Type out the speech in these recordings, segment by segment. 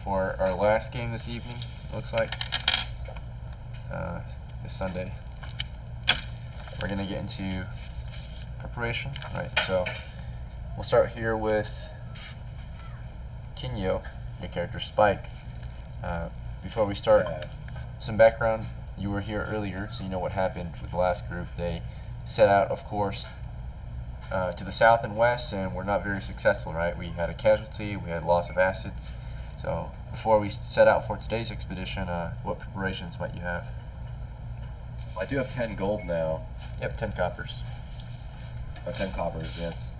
for our last game this evening, looks like. This Sunday. We're going to get into preparation, right? So we'll start here with Kinyo, your character Spike. Before we start, some background. You were here earlier, so you know what happened with the last group. They set out, of course, to the south and west, and were not very successful, right? We had a casualty, we had loss of assets. So before we set out for today's expedition, what preparations might you have? I do have 10 gold now. Yep, 10 coppers. Oh, 10 coppers, yes.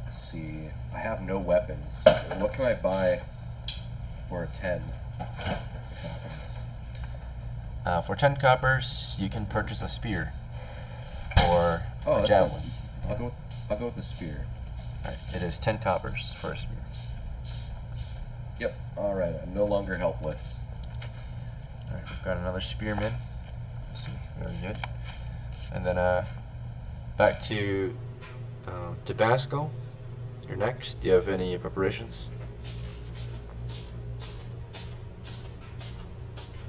Let's see. I have no weapons. What can I buy for 10 coppers? For 10 coppers, you can purchase a spear or a javelin. I'll go with the spear. Right. It is 10 coppers for a spear. Yep. All right. I'm no longer helpless. All right. We've got another spearman. Let's see. Very good. And then back to Tabasco. You're next. Do you have any preparations?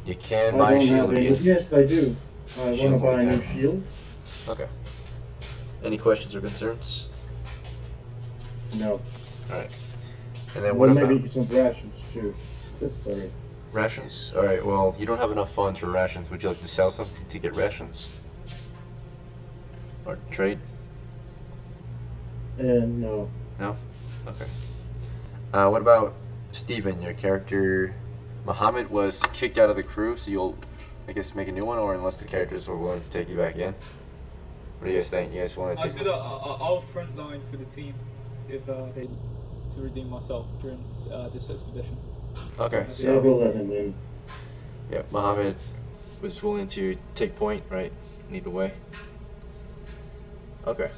You can buy a shield again. Yes, I do. I want to buy a new shield. Okay. Any questions or concerns? No. Alright. And then what about... maybe some rations too. Sorry. Rations? Alright, well, you don't have enough funds for rations. Would you like to sell something to get rations? Or trade? No. No? Okay. What about Steven, your character? Muhammad was kicked out of the crew, so you'll, I guess, make a new one, or unless the characters were willing to take you back in? What do you guys think? You guys want to take... I said I'll front line for the team if they to redeem myself during this expedition. Okay, Yeah, so... we'll let him in. Yeah, Muhammad was willing to take point, right? Lead the way. Okay.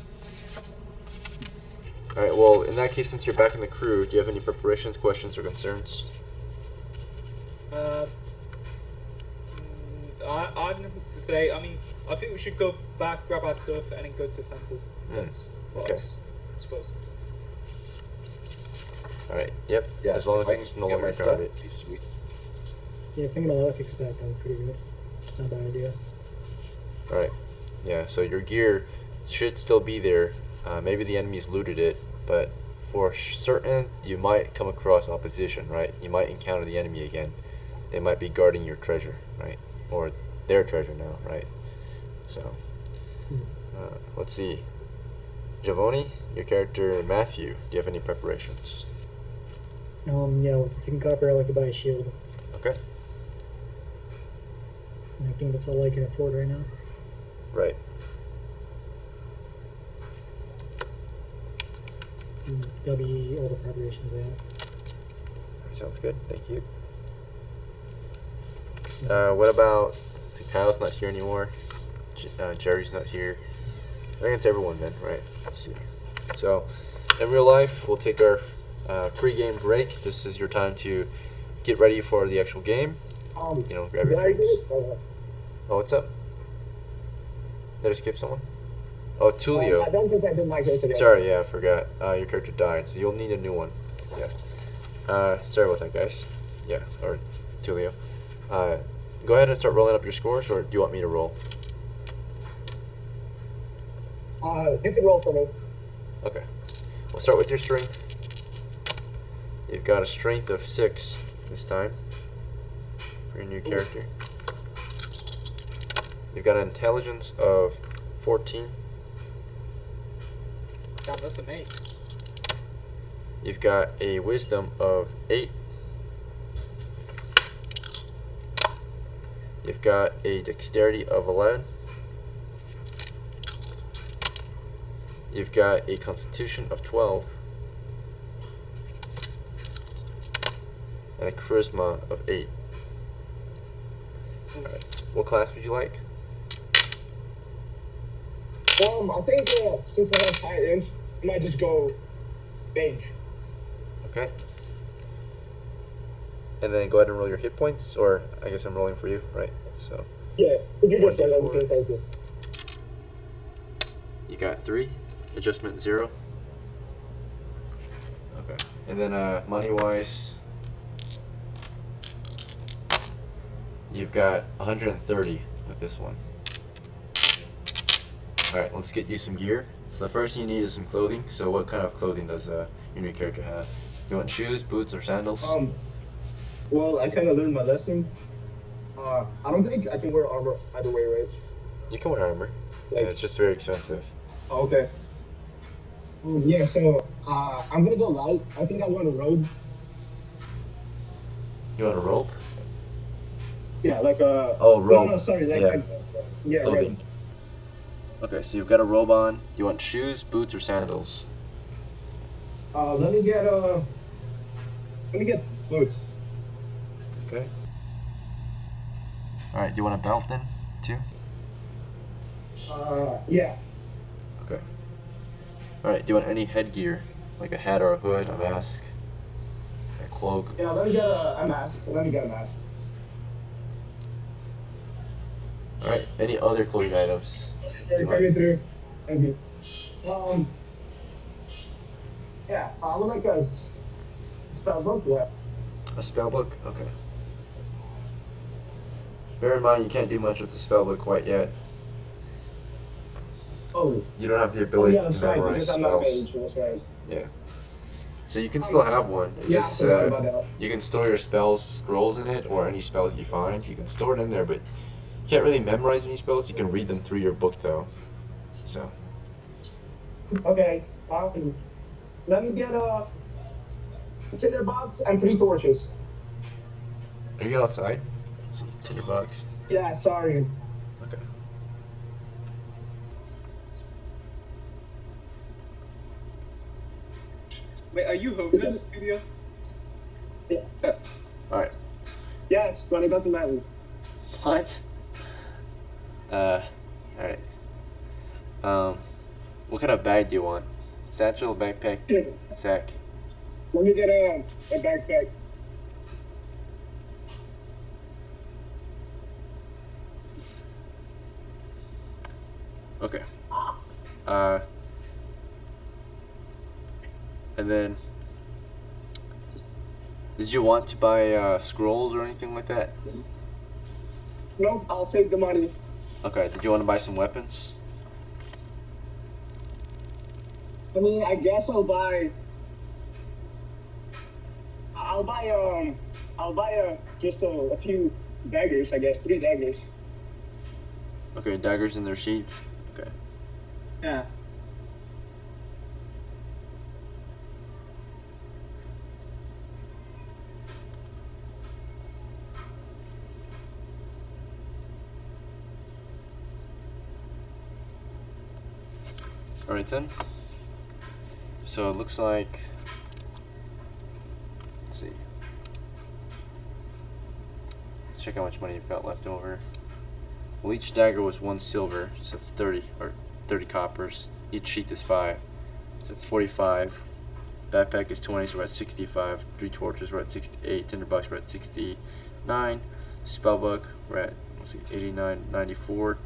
Alright, well, in that case, since you're back in the crew, do you have any preparations, questions, or concerns? I have nothing to say. I mean, I think we should go back, grab our stuff, and then go to the temple. That's what I suppose. Alright, yep. Yeah, as long as it's no longer crowded. Be sweet. Yeah, from an electric spec, that was pretty good. It's not a bad idea. Alright, yeah, so your gear should still be there. Maybe the enemies looted it, but for certain, you might come across opposition, right? You might encounter the enemy again. They might be guarding your treasure, right? Or their treasure now, right? So, let's see. Giovanni, your character Matthew, do you have any preparations? Yeah, with the 10 copper, I like to buy a shield. Okay. I think that's all I can afford right now. Right. That'll be all the preparations I have. Sounds good. Thank you. What about... See, Kyle's not here anymore. Jerry's not here. I think it's everyone then, right? Let's see. So, in real life, we'll take our pre-game break. This is your time to get ready for the actual game. You know, grab your drinks. Oh, what's up? Did I skip someone? Oh, Tulio. I don't think I did my game today. Sorry, yeah, I forgot. Your character died, so you'll need a new one. Yeah. Sorry about that, guys. Yeah, or Tulio. Go ahead and start rolling up your scores, or do you want me to roll? You can roll for me. Okay. We'll start with your strength. You've got a strength of 6 this time for your new character. You've got an intelligence of 14. Damn, that's an 8. You've got a wisdom of 8. You've got a dexterity of 11. You've got a constitution of 12. And a charisma of 8. Alright. What class would you like? I think since I have high end, I might just go mage. Okay. And then go ahead and roll your hit points, or I guess I'm rolling for you, right? So. Yeah, could you just 1d4. roll everything? Thank you. You got 3. Adjustment 0. Okay. And then money wise, you've got 130 with this one. Alright, let's get you some gear. So the first thing you need is some clothing. So what kind of clothing does your new character have? You want shoes, boots, or sandals? Well, I kind of learned my lesson. I don't think I can wear armor either way, right? You can wear armor. Like, Yeah, it's just very expensive. oh, okay. Yeah, so I'm gonna go light. I think I want a robe. You want a rope? Yeah, like a. Oh, robe. No, sorry, like Yeah. yeah, Clothing. Okay, so you've got a robe on. You want shoes, boots, or sandals? right. Let me get boots. Okay. Alright, do you want a belt then, too? Yeah. Okay. Alright, do you want any headgear? Like a hat or a hood, a mask, a cloak? Yeah, let me get a mask. Let me get a mask. Alright, any other clothing items? Sorry, coming through. Thank you. Yeah, I would like a spell book. Yeah. A spell book? Okay. Bear in mind, you can't do much with the spell book quite yet. Oh. You don't have the Oh ability yeah, to that's right. memorize Because I'm not a spells. mage. That's right. Yeah. So you can still have one. It Yeah, just, I forgot about that. you can store your spells, scrolls in it, or any spells you find. You can store it in there, but you can't really memorize any spells. You can read them through your book, though. So. Okay. Let me get tinder box and 3 torches. Are you outside? Let's see. $10. Yeah, sorry. Okay. Wait, are you home in the studio? Yeah. Alright. Yes, but it doesn't matter. What? Alright. What kind of bag do you want? Satchel, backpack, sack? Let me get a backpack. Okay. And then, did you want to buy scrolls or anything like that? Nope, I'll save the money. Okay. Did you want to buy some weapons? I mean, I guess I'll buy just a few daggers. I guess 3 daggers. Okay, daggers in their sheaths. Okay. Yeah. Alright then. So it looks like, let's see. Let's check how much money you've got left over. Well, each dagger was 1 silver, so that's 30 coppers. Each sheath is 5, so that's 45. Backpack is 20, so we're at 65. 3 torches, we're at 68. Tinderbox, we're at 69. Spellbook, we're at, let's see, 89, 94.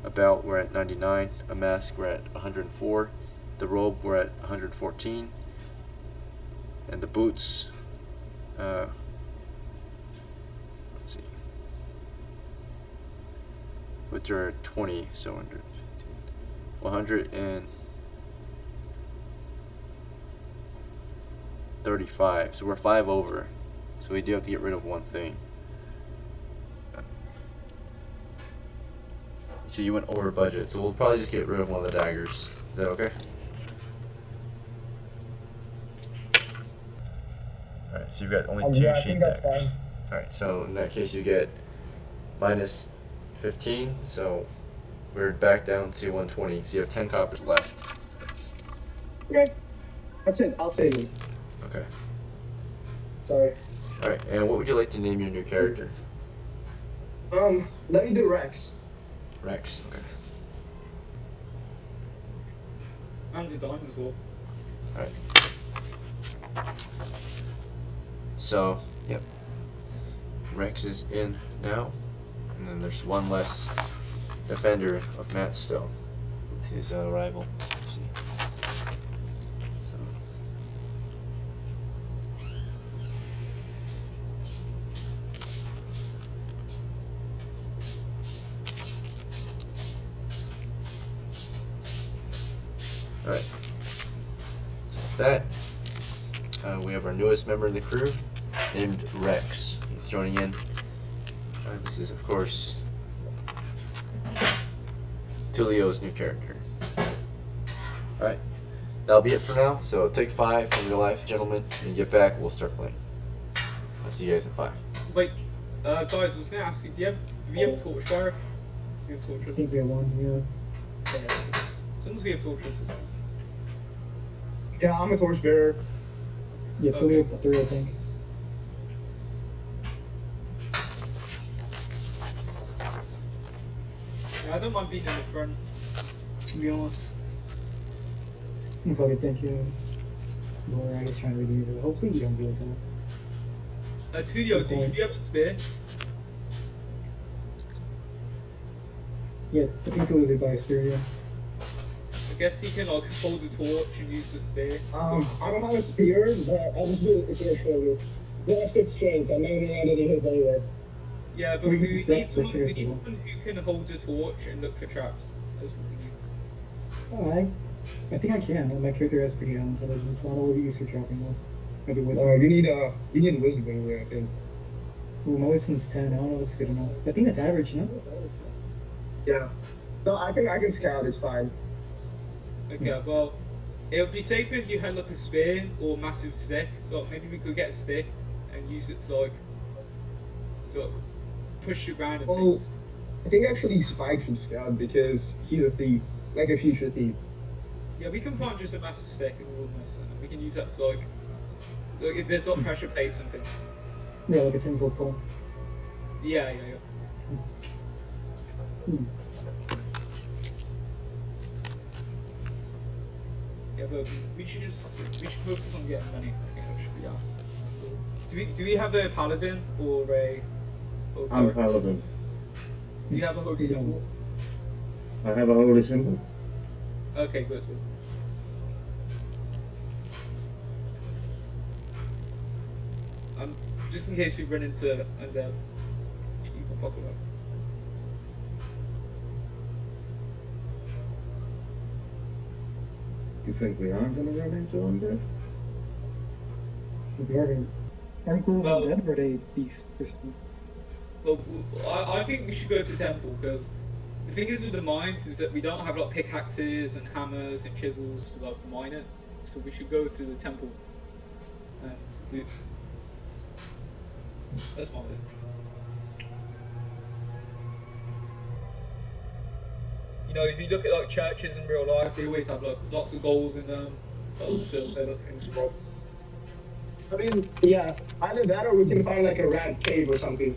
A belt, we're at 99. A mask, we're at 104. The robe, we're at 114. And the boots, let's see. Boots are 20, so 135. So we're 5 over. So we do have to get rid of 1 thing. So you went over budget, so we'll probably just get rid of 1 of the daggers. Is that okay? Alright, so you've got only 2 Yeah, I sheet think that's daggers. fine. Alright, so in that case you get minus 15, so we're back down to 120, so you have 10 coppers left. Okay. That's it. I'll save it. Okay. Sorry. Alright, and what would you like to name your new character? Let me do Rex. Rex, okay. Andy Dinosaur. Alright. So, yep. Rex is in now. And then there's 1 less defender of Matt still with his rival. Let's see. So. Alright. So with that, we have our newest member of the crew named Rex. He's joining in. This is, of course, Tulio's new character. Alright. That'll be it for now. So take 5 in real life, gentlemen. When you get back, we'll start playing. I'll see you guys in 5. Wait, guys, I was going to ask you, do we have a torchbearer? Do we have I torches? think we have one, yeah. Yeah. As long as we have torches, it's fine. Yeah, I'm a torchbearer. Yeah, Okay. fully up to 3, I think. Yeah, I don't mind being in the front, to be honest. It's like I think Laura, I guess trying to reduce it. Hopefully you don't be attacked. Tulio, do you have a spear? Yeah, I think totally by Spirit. I guess he can like hold the torch and use the spear. I don't have a spear, but I'll just do it as a show. I have 6 strength. I'm not gonna land any hits anyway. Yeah, but We we can need stack the someone, spears as well. who can hold the torch and look for traps. That's what we need. I think I can. My character has pretty high intelligence. I don't know what you use for trapping though. Maybe wisdom. You need wisdom, yeah, I think. Ooh, my wisdom's 10. I don't know if that's good enough. I think that's average, no? Yeah. No, I think I can scout. It's fine. Okay, well, it would be safer if you had like a spear or massive stick. Like maybe we could get a stick and use it to like push the ground and Well, things. I think actually Spike should scout because he's a thief, like a future thief. Yeah, we can find just a massive stick in the wilderness and we can use that to like if there's like pressure plates and things. Yeah, like a 10-foot pole. Yeah. Hmm. Yeah, but we should focus on getting money. I think that should be out. Do we have a paladin or a? I'm paladin. Do you have a holy symbol? I have a holy symbol. Okay, good. Just in case we run into undead, you can fuck with them. You think we aren't gonna run into undead? If we are, aren't ghouls Well- undead or are they beasts or something? Well, I think we should go to temple because the thing is with the mines is that we don't have like pickaxes and hammers and chisels to like mine it, so we should go to the temple. And that's my way. You know, if you look at like churches in real life, they always have like lots of goals in them, lots of silver, lots of things to rob. I mean, yeah, either that or we can find like a rat cave or something.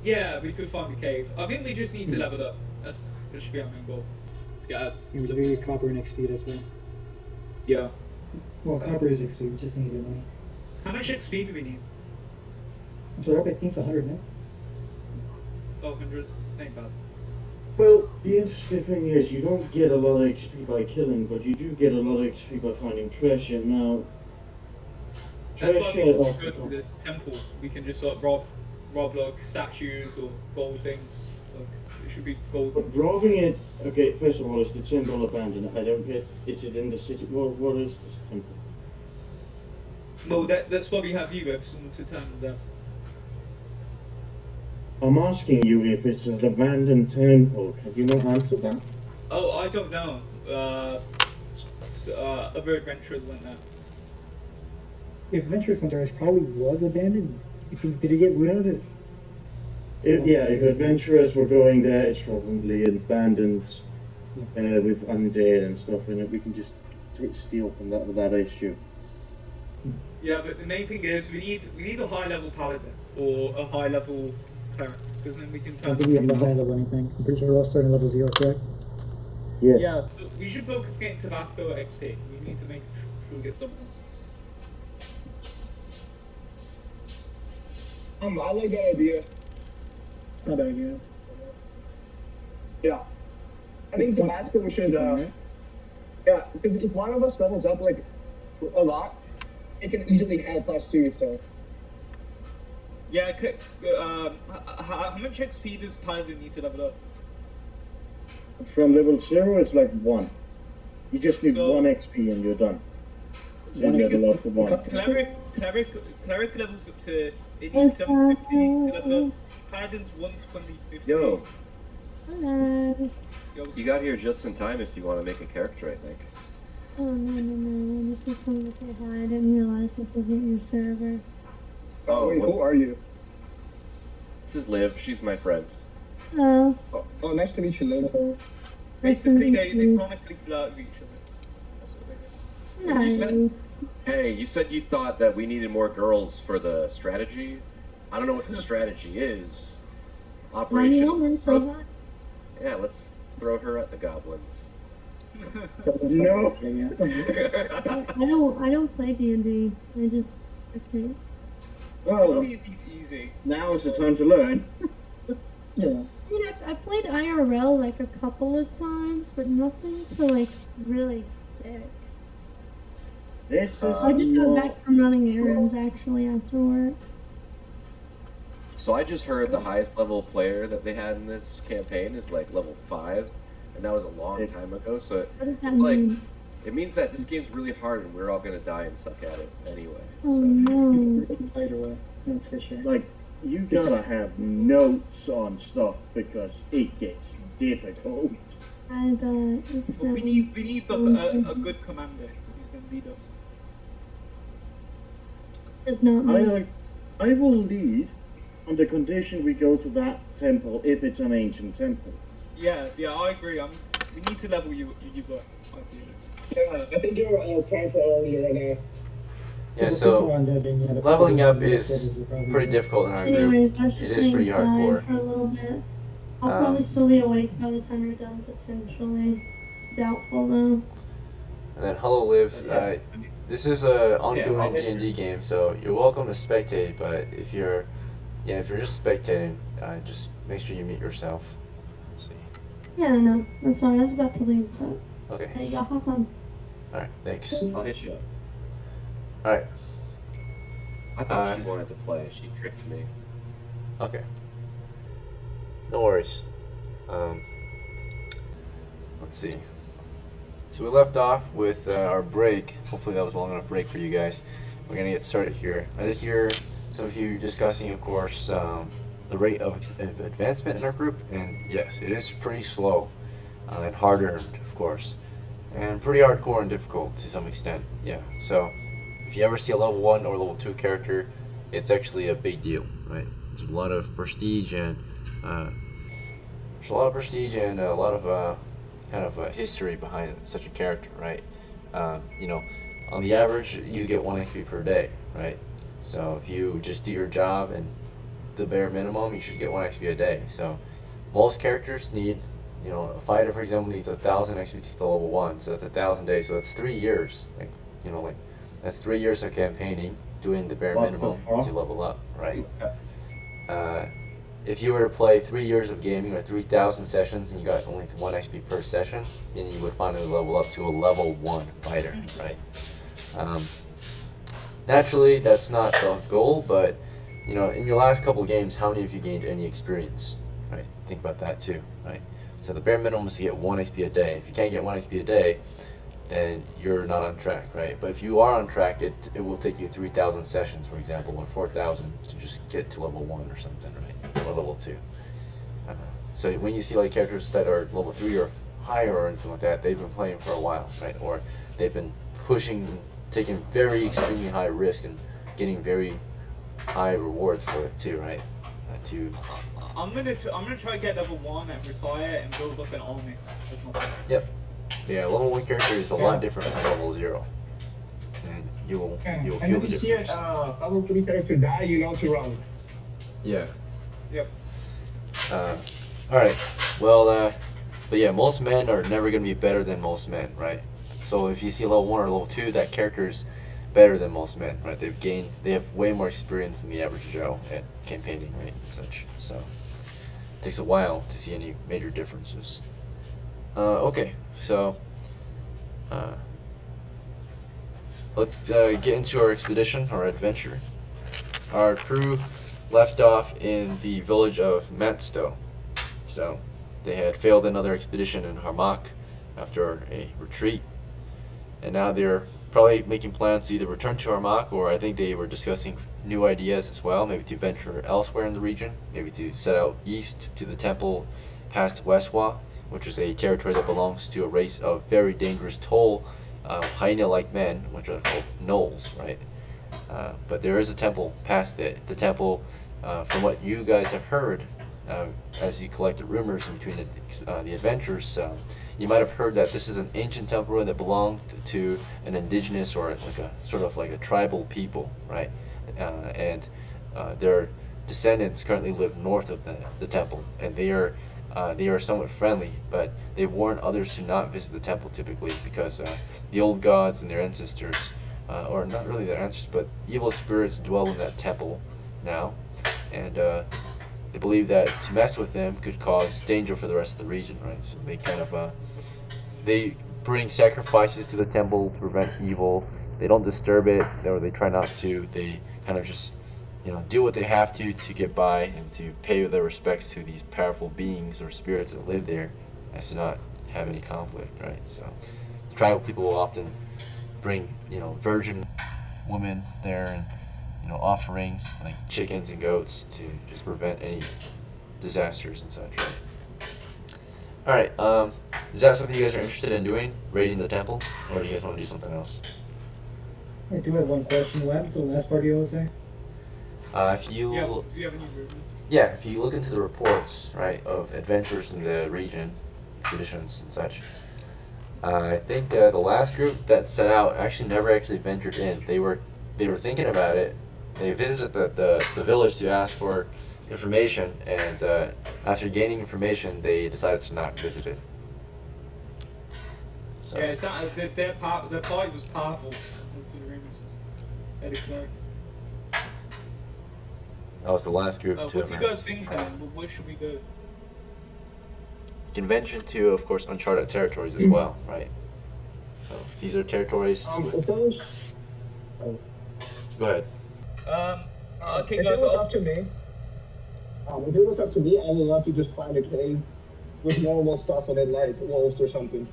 Yeah, we could find a cave. I think we just need to level up. That should be our main goal. Let's get out. It was really copper and XP, that's all. Yeah. Well, copper is XP, we just need to get money. How much XP do we need? I'm sorry, I think it's 100 now. 100. Ain't bad. Well, the interesting thing is you don't get a lot of XP by killing, but you do get a lot of XP by finding treasure. Now, That's why treasure. we should go to the temple. We can just like rob like statues or gold things. Like it should be gold. But robbing it, okay, first of all, it's the temple abandoned. I don't get, is it in the city? What is this temple? No, that's why we have you with someone to tell them that. I'm asking you if it's an abandoned temple. Have you not answered that? Oh, I don't know. Other adventurers went there. If Adventurous went there, it probably was abandoned. Did he get loot out of it? Yeah, if adventurers were going there, it's probably abandoned with undead and stuff in it. We can just steal from that without issue. Yeah, but the main thing is we need a high level paladin or a high level cleric because then we can I turn. don't think we have enough high level anything. I'm pretty sure we're all starting level 0, correct? Yeah. Yeah, so we should focus getting Tabasco XP. We need to make sure we get something. I like that idea. It's not a bad idea. Yeah. I think It's Tabasco should, right? yeah, because if one of us levels up like a lot, it can easily help us too, so. Yeah, how much XP does Paladin need to level up? From level 0, it's like 1. You just need So- 1 XP and you're done. So One you XP. level up to 1. Cleric levels up to, they need Yes, 750 to level Pastor. up. Paladin's 120, 50. Yo, Hello. Yo, you got here just in time if you want to make a character, I think. Oh, no. I just wanted to say hi. I didn't realize this wasn't your server. Oh, wait, what- who are you? This is Liv. She's my friend. Hello. Oh, nice to meet you, Liv. Nice to basically, meet they you. chronically flirt with each other. That's what they do. You Nice. said- Hey, you said you thought that we needed more girls for the strategy. I don't know what the strategy is. I'm Operation. woman, so hot. Yeah, let's throw her at the goblins. No. I don't play D&D. I just, okay. Well, It's easy. now is the time to learn. Yeah. I mean, I played IRL like a couple of times, but nothing to like really stick. This is I just got not... back from running errands actually after work. So I just heard the highest level player that they had in this campaign is like level 5, and that was a long time ago. So What does that it's like mean? it means that this game's really hard, and we're all gonna die and suck at it anyway. Oh So. no. Right away. That's for sure. Like, you gotta have notes on stuff because it gets difficult. I bet it's But we need a good commander who's going to lead us. It's not me. I will lead on the condition we go to that temple if it's an ancient temple. Yeah, I agree. We need to level you up, ideally. Yeah, I think you're trying for earlier right now. Yeah, so leveling up is pretty difficult in our group. Anyways, let's It just is hang pretty tight hardcore. for a little bit. I'll Um, probably still be awake by the time you're done, potentially. Doubtful though. And then hello, Liv. This is a ongoing D&D game, so you're welcome to spectate. But if you're just spectating, just make sure you mute yourself. Let's see. Yeah, no, that's fine. I was about to leave, but Okay. hey, y'all have fun. All right. Thanks. I'll hit you up. All right. I thought she wanted to play. She tricked me. Okay. No worries. Let's see. So we left off with our break. Hopefully that was a long enough break for you guys. We're gonna get started here. I did hear some of you discussing, of course, the rate of advancement in our group, and yes, it is pretty slow and harder, of course, and pretty hardcore and difficult to some extent. Yeah. So if you ever see a level 1 or level 2 character, it's actually a big deal, right? There's a lot of prestige and a lot of kind of history behind such a character, right? You know, on the average, you get 1 XP per day, right? So if you just do your job and the bare minimum, you should get 1 XP a day. So most characters need, you know, a fighter, for example, needs 1,000 XP to level 1, so that's 1,000 days, so that's 3 years. Like, you know, like that's 3 years of campaigning, doing the bare What the minimum fuck? to level up, right? If you were to play 3 years of gaming or 3,000 sessions and you got only 1 XP per session, then you would finally level up to a level 1 fighter, right? Naturally, that's not the goal, but you know, in your last couple games, how many of you gained any experience, right? Think about that too, right? So the bare minimum is to get 1 XP a day. If you can't get 1 XP a day, then you're not on track, right? But if you are on track, it will take you 3,000 sessions, for example, or 4,000 to just get to level 1 or something, right? Or level 2. So when you see like characters that are level 3 or higher or anything like that, they've been playing for a while, right? Or they've been pushing, taking very extremely high risk and getting very high rewards for it too, right? I'm gonna try to get level 1 and retire and build up an army. That's my plan. Yep. Yeah, level 1 character is a lot different from level 0. And you'll And feel if the you see difference. a level 3 character die, you know to run. Yeah. Yep. Alright. Well, but yeah, most men are never going to be better than most men, right? So if you see level 1 or level 2, that character's better than most men, right? They have way more experience than the average Joe at campaigning, right? And such. So it takes a while to see any major differences. Okay, so let's get into our expedition, our adventure. Our crew left off in the village of Matsto. So they had failed another expedition in Harmak after a retreat and now they're probably making plans to either return to Armagh, or I think they were discussing new ideas as well, maybe to venture elsewhere in the region, maybe to set out east to the temple past WESWA, which is a territory that belongs to a race of very dangerous tall hyena-like men, which are called gnolls, right? But there is a temple past it. The temple, from what you guys have heard, as you collected rumors in between the adventures, you might have heard that this is an ancient temple ruin that belonged to an indigenous, or like a sort of like a tribal people, right? And their descendants currently live north of the temple, and they are somewhat friendly, but they warn others to not visit the temple typically, because the old gods and their ancestors, or not really their ancestors, but evil spirits dwell in that temple now, and they believe that to mess with them could cause danger for the rest of the region, right? So they kind of they bring sacrifices to the temple to prevent evil. They don't disturb it, or they try not to. They kind of just, do what they have to get by, and to pay their respects to these powerful beings or spirits that live there, as to not have any conflict, right? So tribal people will often bring, virgin women there, and offerings like chickens and goats to just prevent any disasters and such, right? All right, is that something you guys are interested in doing, raiding the temple, or do you guys want to do something else? I do have one question. What happened to the last part you were saying? If you Do you have any rumors? Yeah, if you look into the reports, right, of adventures in the region, expeditions and such, I think the last group that set out actually never actually ventured in. They were thinking about it. They visited the village to ask for information, and after gaining information, they decided to not visit it. So. Yeah, it's not, their party was powerful. That's the rumors. That is correct. That was the last group to What do you emerge. guys think then? What should we do? Convention to, of course, uncharted territories as well, right? So these are territories. If those, Go ahead. Okay, if it guys, was up to me, I would love to just find a cave with normal stuff in it, like wolves or something.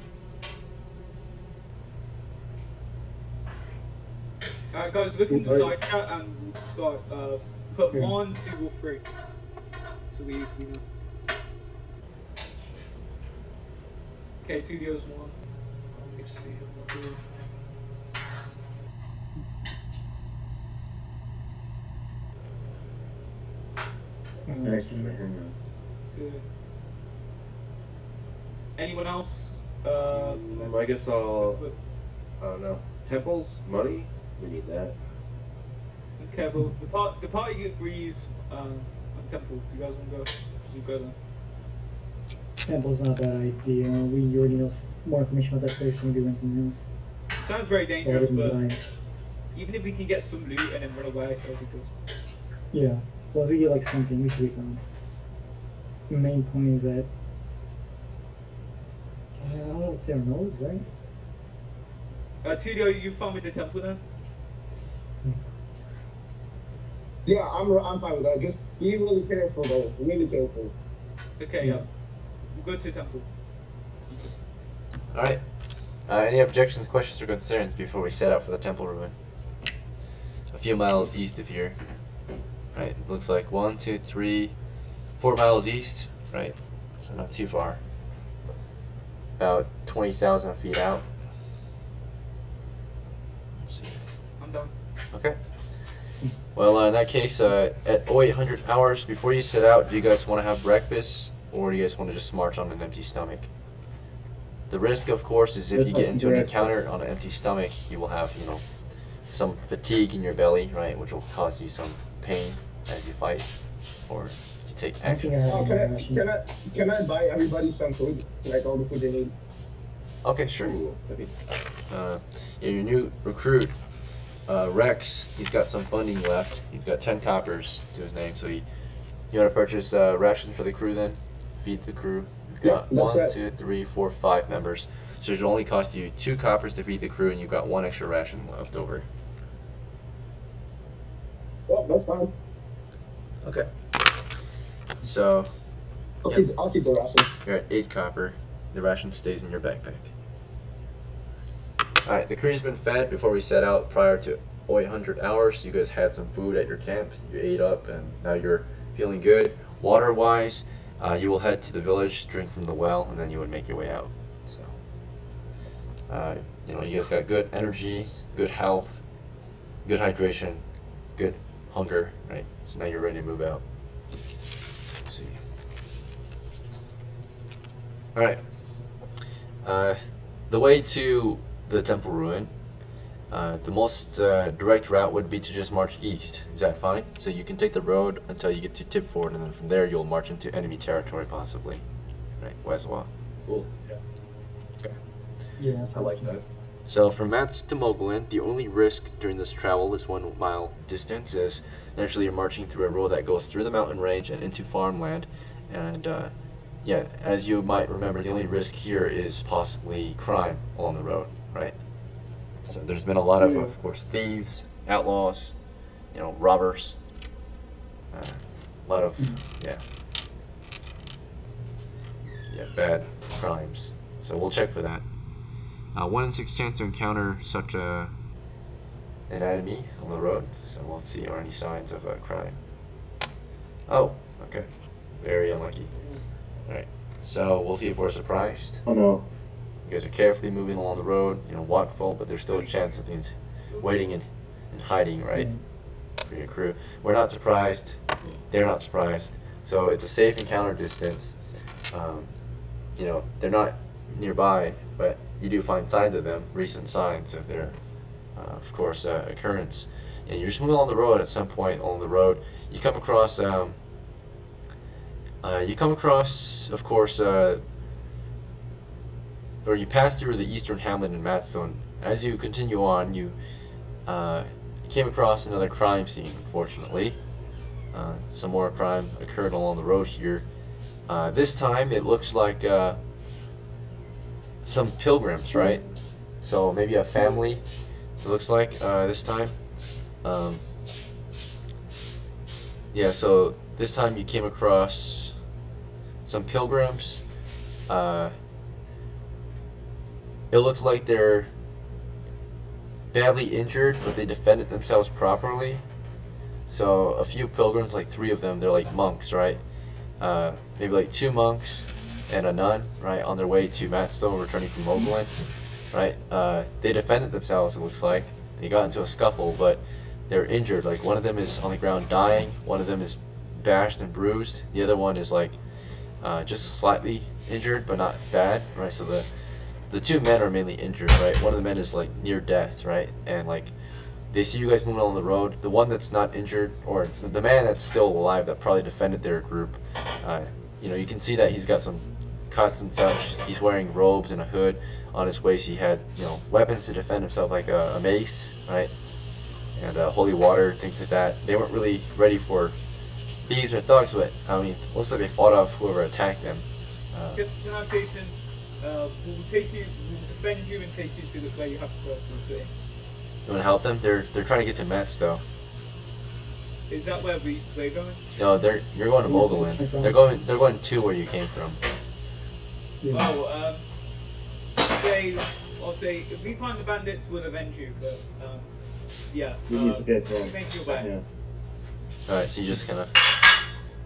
guys, look in the side chat and we'll start. Put 1, 2, or 3. So we know. Okay, 2 goes 1. Let me see. Two. Anyone else? I guess I don't know. Temples, money, we need that. Okay, well, the party agrees on temple. Do you guys want to go? You go then. Temple's not a bad idea. We already know more information about that place than we do anything else. Sounds very dangerous, Other than but dying. even if we can get some loot and then run away, that'll be good. Yeah, so as we get like something, we should be fine. The main point is that I don't know what's their nose, right? Tulio, you fine with the temple then? Yeah, I'm fine with that. Just be really careful though. Really careful. Okay, yeah. We'll go to the temple. All right. Any objections, questions, or concerns before we set out for the temple ruin? A few miles east of here. Right. It looks like 1, 2, 3, 4 miles east. Right. So not too far. About 20,000 feet out. Let's see. I'm done. Okay. Well, in that case, at 0800 hours before you set out, do you guys want to have breakfast, or do you guys want to just march on an empty stomach? The risk, of course, is if you get into an encounter on an empty stomach, you will have, some fatigue in your belly, right, which will cause you some pain as you fight, or you take I action. think I have Oh, more rations. can I buy everybody some food? Like all the food they need? Okay, sure. Ooh, that'd be Yeah, your new recruit, Rex, he's got some funding left. He's got 10 coppers to his name, so you want to purchase rations for the crew then? Feed the crew. You've got Yeah, that's 1, right. 2, 3, 4, 5 members. So it'll only cost you 2 coppers to feed the crew, and you've got 1 extra ration left over. Well, that's fine. Okay. So I'll keep the rations. you're at 8 copper. The ration stays in your backpack. Alright, the crew's been fed before we set out prior to 800 hours. You guys had some food at your camp. You ate up, and now you're feeling good. Water-wise, you will head to the village, drink from the well, and then you would make your way out. So, you know, you guys got good energy, good health, good hydration, good hunger, right? So now you're ready to move out. Let's see. Alright. The way to the temple ruin, the most direct route would be to just march east. Is that fine? So you can take the road until you get to Tipford, and then from there you'll march into enemy territory possibly. Right, WESWA. Cool. Yeah. Okay. Yeah, that's I like that. So from Mats to Mogullen, the only risk during this travel is 1 mile distance, as naturally you're marching through a road that goes through the mountain range and into farmland. And yeah, as you might remember, the only risk here is possibly crime along the road, right? So there's been a lot of course, thieves, outlaws, you know, robbers, a lot of, yeah, bad crimes. So we'll check for that. 1 in 6 chance to encounter such an enemy on the road. So we'll see are any signs of crime. Oh, okay, very unlucky. All right, so we'll see if we're surprised. Oh no. You guys are carefully moving along the road, you know, watchful, but there's still a chance of things waiting and hiding, right, for your crew. We're not surprised. They're not surprised. So it's a safe encounter distance. You know, they're not nearby, but you do find signs of them, recent signs of their, of course, occurrence. And you're just moving along the road. At some point along the road, you come across, of course, or you pass through the eastern hamlet in Madstone. As you continue on, you came across another crime scene, unfortunately. Some more crime occurred along the road here. This time it looks like some pilgrims, right? So maybe a family, it looks like, this time. Yeah, so this time you came across some pilgrims. It looks like they're badly injured, but they defended themselves properly. So a few pilgrims, like 3 of them, they're like monks, right? Maybe like 2 monks and a nun, right, on their way to Matstone, returning from Mogullen, right? They defended themselves, it looks like. They got into a scuffle, but they're injured. Like, one of them is on the ground dying, one of them is bashed and bruised, the other one is like just slightly injured, but not bad, right? So the 2 men are mainly injured, right? One of the men is like near death, right? And like they see you guys moving along the road. The one that's not injured, or the man that's still alive that probably defended their group, you know, you can see that he's got some cuts and such. He's wearing robes and a hood. On his waist he had, you know, weapons to defend himself, like a mace, right? And holy water, things like that. They weren't really ready for thieves or thugs, but I mean, looks like they fought off whoever attacked them. Can I say something? We'll defend you and take you to the where you have to go to the sea. You want to help them? They're trying to get to Metz, though. Is that where we're going? No, you're going to Mogullen. They're going to where you came from. Yeah. Oh, I'll say if we find the bandits, we'll avenge you. But yeah, We need to get we'll home. make your way. Yeah. All right, so you just kind of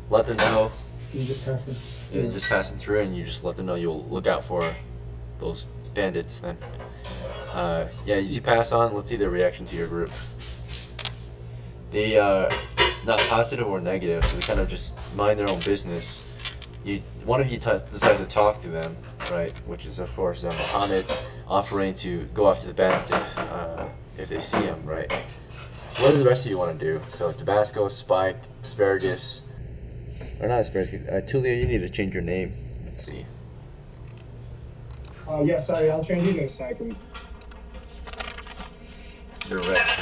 let them know. You just pass it. You're just passing through, and you just let them know you'll look out for those bandits. Then, yeah, as you pass on, let's see their reaction to your group. They not positive or negative, so they kind of just mind their own business. One of you decides to talk to them, right? Which is, of course, MUHMMAD, offering to go after the bandits if they see him, right? What do the rest of you want to do? So Tabasco, Spike, Asparagus, or not Asparagus. Tulia, you need to change your name. Let's see. Yeah, sorry, I'll change it in a second. You're right.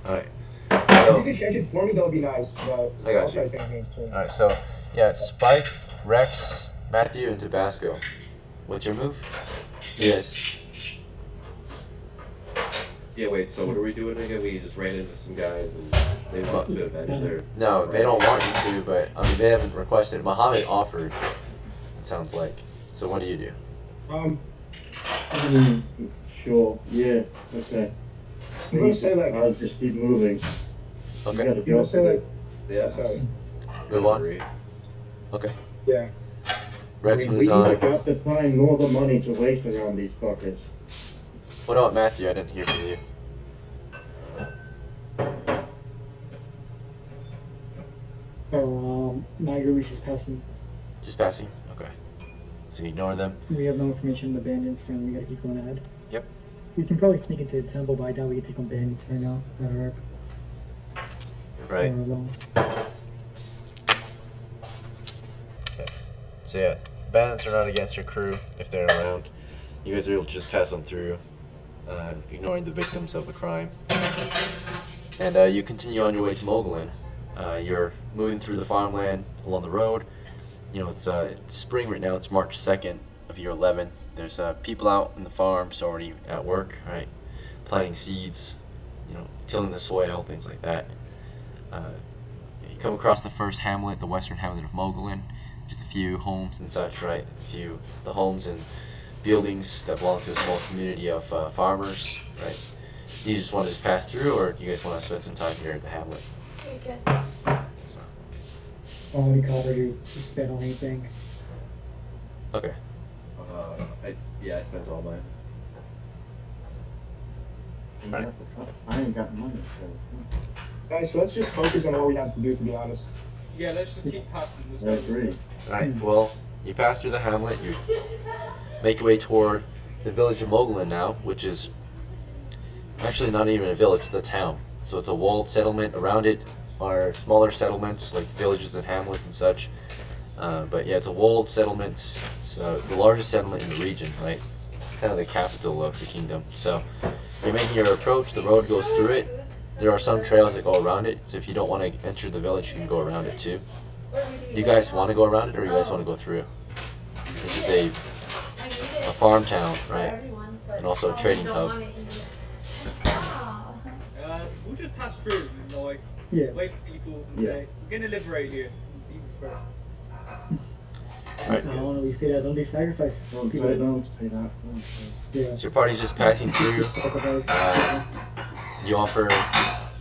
Alright. If So, you could change it for me, that would be nice. But I got I'll try you. changing it too. alright, so, yeah, Spike, Rex, Matthew, and Tabasco. What's your move? Yes. Yeah, wait, so what are we doing again? We just ran into some guys and they want to avenge their... No, they don't want you to, but, I mean, they haven't requested. MUHMMAD offered, it sounds like. So what do you do? Sure. Yeah. Okay. I'm gonna say like, I'll just keep moving. Okay. You got a I'm gonna job say to do. like, Yeah. sorry. Move on. Agree. Okay. Yeah. Rex I mean, moves we on. either got the time nor the money to waste around these fuckers. What about Matthew? I didn't hear from you. Niger, we just passing. Just passing? Okay. So you ignore them? We have no information on the bandits, and we gotta keep going ahead. Yep. We can probably sneak into the temple, but I doubt we can take on bandits right now. That are Right. loans. Okay. So yeah, bandits are not against your crew if they're around. You guys are able to just pass them through, ignoring the victims of the crime. And you continue on your way to Mogullen. You're moving through the farmland along the road. You know, it's spring right now. It's March 2nd of year 11. There's people out in the farms already at work, right? Planting seeds, you know, tilling the soil, things like that. You come across the first hamlet, the western hamlet of Mogullen. Just a few homes and such, right? The homes and buildings that belong to a small community of farmers, right? Do you just want to just pass through, or do you guys want to spend some time here at the hamlet? How many copper do you spend on anything? Okay. I spent all mine. Right. I ain't got money. So. Guys, so let's just focus on what we have to do, to be honest. Yeah, let's just keep passing. I agree. Alright, well, you pass through the hamlet, you make your way toward the village of Mogullen now, which is actually not even a village, it's a town. So it's a walled settlement. Around it are smaller settlements like villages and hamlets and such. But yeah, it's a walled settlement. It's the largest settlement in the region, right? Kind of the capital of the kingdom. So you're making your approach, the road goes through it. There are some trails that go around it, so if you don't want to enter the village, you can go around it too. Do you guys want to go around it, or you guys want to go through? This is a farm town, right? And also a trading hub. We'll just pass through and like Yeah. wait for people and Yeah. say, we're gonna liberate you and see who's first. I don't know. We say that. Don't they sacrifice Don't people? say don't say that. Don't say. Yeah. So your party's just passing through. Sacrifice. You offer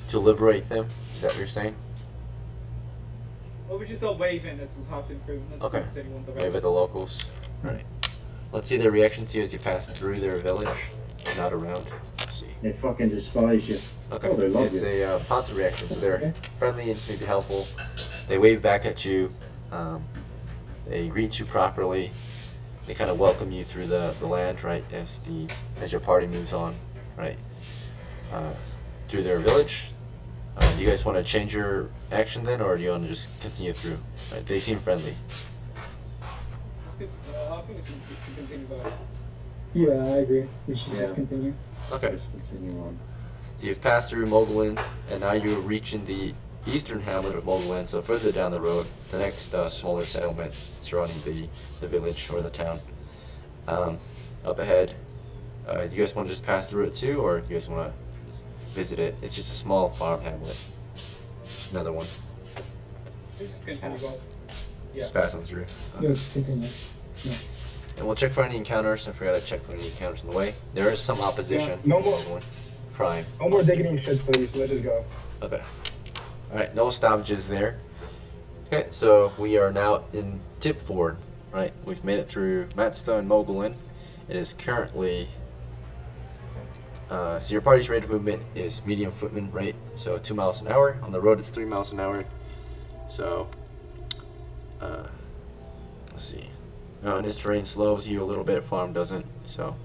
to liberate them. Is that what you're saying? Or we just start waving as we're passing through. Not Okay. talking to anyone's Maybe around. the locals. Right. Let's see their reaction to you as you pass through their village. Not around. Let's see. They fucking despise you. Okay. Oh, they love It's you. a positive reaction, so they're Okay. friendly and maybe helpful. They wave back at you. They greet you properly. They kind of welcome you through the land, right? As your party moves on, right? Through their village. Do you guys want to change your action then, or do you want to just continue through? Right? They seem friendly. It's good. I think we should continue by. Yeah, I agree. We should Yeah. just continue. Okay. Just continue on. So you've passed through Mogullen, and now you're reaching the eastern hamlet of Mogullen. So further down the road, the next smaller settlement surrounding the village or the town. Up ahead, do you guys want to just pass through it too, or do you guys want to visit it? It's just a small farm hamlet. Another one. Just continue by. Yeah. Just pass them through. Yeah, just continue. And we'll check for any encounters. I forgot to check for any encounters on the way. There is some opposition. No more. Crime. No more digging shit, please. Let's just go. Okay. Alright, no stoppages there. Okay, so we are now in Tipford, right? We've made it through Matstone and Mogullen. It is currently... so your party's rate of movement is medium footman rate, so 2 miles an hour. On the road it's 3 miles an hour. So, let's see. Mountainous terrain slows you a little bit, farm doesn't. So,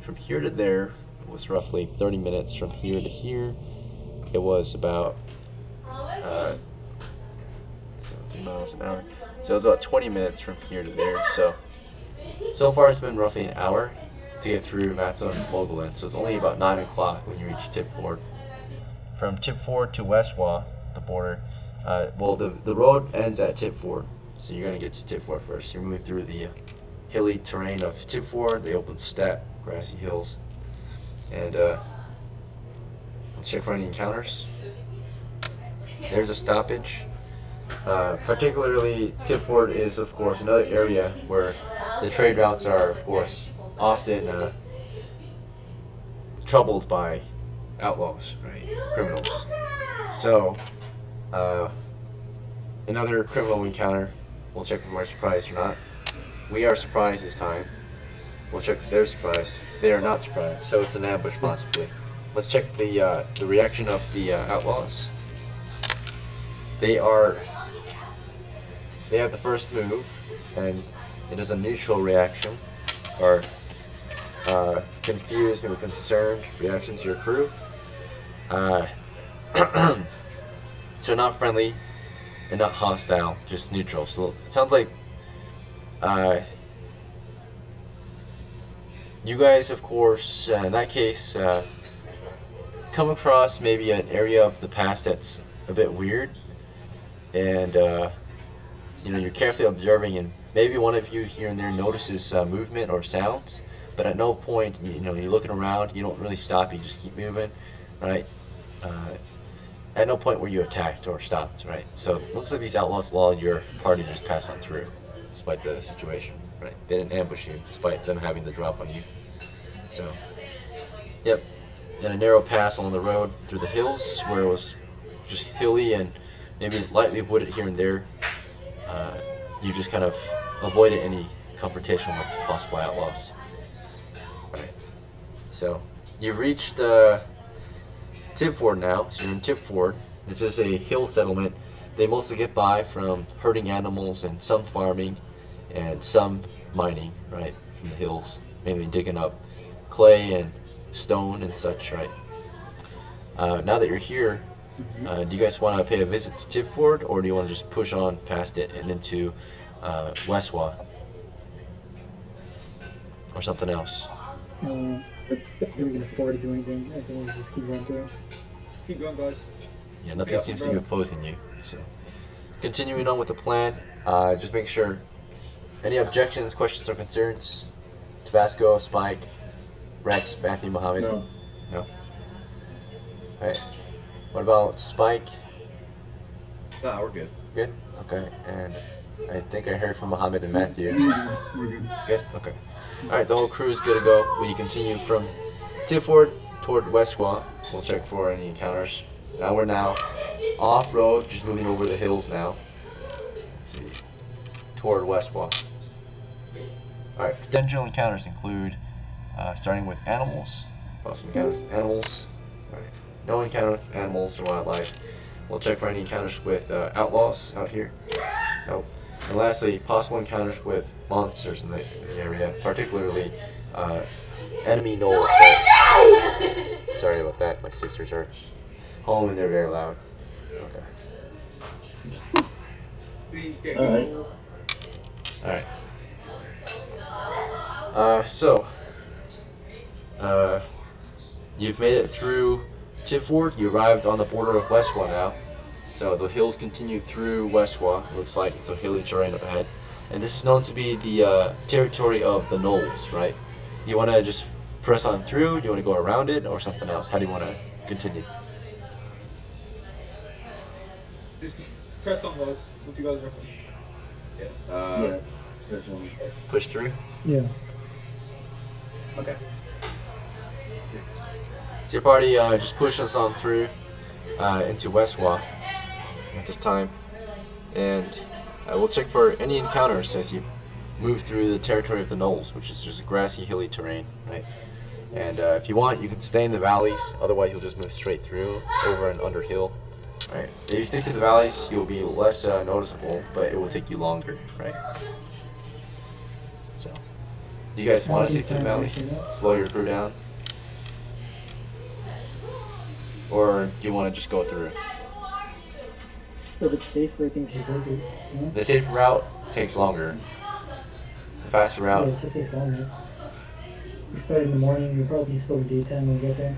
from here to there was roughly 30 minutes. From here to here, it was about 3 miles an hour. So it was about 20 minutes from here to there. So far it's been roughly an hour to get through Matstone and Mogullen. So it's only about 9 o'clock when you reach Tipford. From Tipford to WESWA, the border, well, the road ends at Tipford. So you're going to get to Tipford first. You're moving through the hilly terrain of Tipford, the open steppe, grassy hills. And let's check for any encounters. There's a stoppage. Particularly, Tipford is, of course, another area where the trade routes are, of course, often troubled by outlaws, right? Criminals. So, another criminal encounter. We'll check if we're surprised or not. We are surprised this time. We'll check if they're surprised. They are not surprised, so it's an ambush possibly. Let's check the reaction of the outlaws. They have the first move, and it is a neutral reaction, or confused, maybe concerned reaction to your crew. So not friendly and not hostile, just neutral. So it sounds like you guys, of course, in that case, come across maybe an area of the past that's a bit weird, and you're carefully observing, and maybe one of you here and there notices movement or sounds, but at no point, you're looking around, you don't really stop, you just keep moving, right? At no point were you attacked or stopped, right? So it looks like these outlaws law your party just passed on through, despite the situation, right? They didn't ambush you, despite them having the drop on you. So, yep. And a narrow pass along the road through the hills, where it was just hilly and maybe lightly wooded here and there. You just kind of avoided any confrontation with possible outlaws. Right. So, you've reached Tipford now, so you're in Tipford. This is a hill settlement. They mostly get by from herding animals and some farming and some mining, right, from the hills, mainly digging up clay and stone and such, right? Now that you're here, do you guys want to pay a visit to Tipford, or do you want to just push on past it and into WESWA? Or something else? Are we can afford to do anything? I think we'll just keep going through. Let's keep going, guys. Yeah, nothing seems to be opposing you. So, continuing on with the plan, just make sure. Any objections, questions, or concerns? Tabasco, Spike, Rex, Matthew, Muhammad? No. No? Alright. What about Spike? Nah, we're good. Good? Okay. And I think I heard from Muhammad and Matthew. Good? Okay. Alright, the whole crew is good to go. We continue from Tipford toward WESWA. We'll check for any encounters. Now we're off-road, just moving over the hills now. Let's see. Toward WESWA. Alright, potential encounters include starting with animals. Possible encounters with animals. Alright. No encounters with animals or wildlife. We'll check for any encounters with outlaws out here. Nope. And lastly, possible encounters with monsters in the area, particularly enemy gnolls. Right? Sorry about that. My sisters are home and they're very loud. Okay. Alright. Alright. You've made it through Tipford. You arrived on the border of WESWA now. So the hills continue through WESWA. Looks like it's a hilly terrain up ahead. And this is known to be the territory of the gnolls, right? Do you want to just press on through? Do you want to go around it or something else? How do you want to continue? Just press on, guys. What do you guys reckon? Yeah. That's one. Push through? Yeah. Okay. So your party just pushes on through into WESWA at this time. And we'll check for any encounters as you move through the territory of the gnolls, which is just a grassy, hilly terrain, right? And if you want, you can stay in the valleys. Otherwise, you'll just move straight through, over and under hill. Right. If you stick to the valleys, you'll be less noticeable, but it will take you longer, right? So, do you guys want to stick to the valleys? Slow your crew down? Or do you want to just go through? A little bit safer, I think she's okay. Yeah? The safer route takes longer. The faster route. Yeah, it just takes longer. We start in the morning, we'll probably slow daytime when we get there.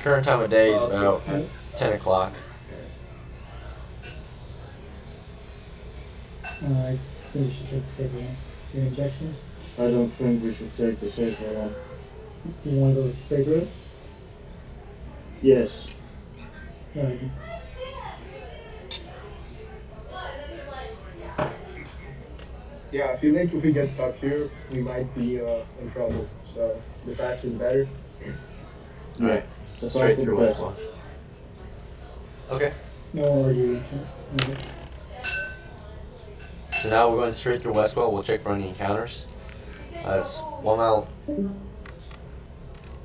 Current time of day is about 10 o'clock. I think we should take the safer one. Your injections? I don't think we should take the safer one. Do you want to go straight through? Yes. Alright. Yeah, I feel like if we get stuck here, we might be in trouble. So the faster the better. Alright, The straight faster through the Westwall. Okay. No arguments. So now we're going straight through Westwall. We'll check for any encounters. It's 1 mile.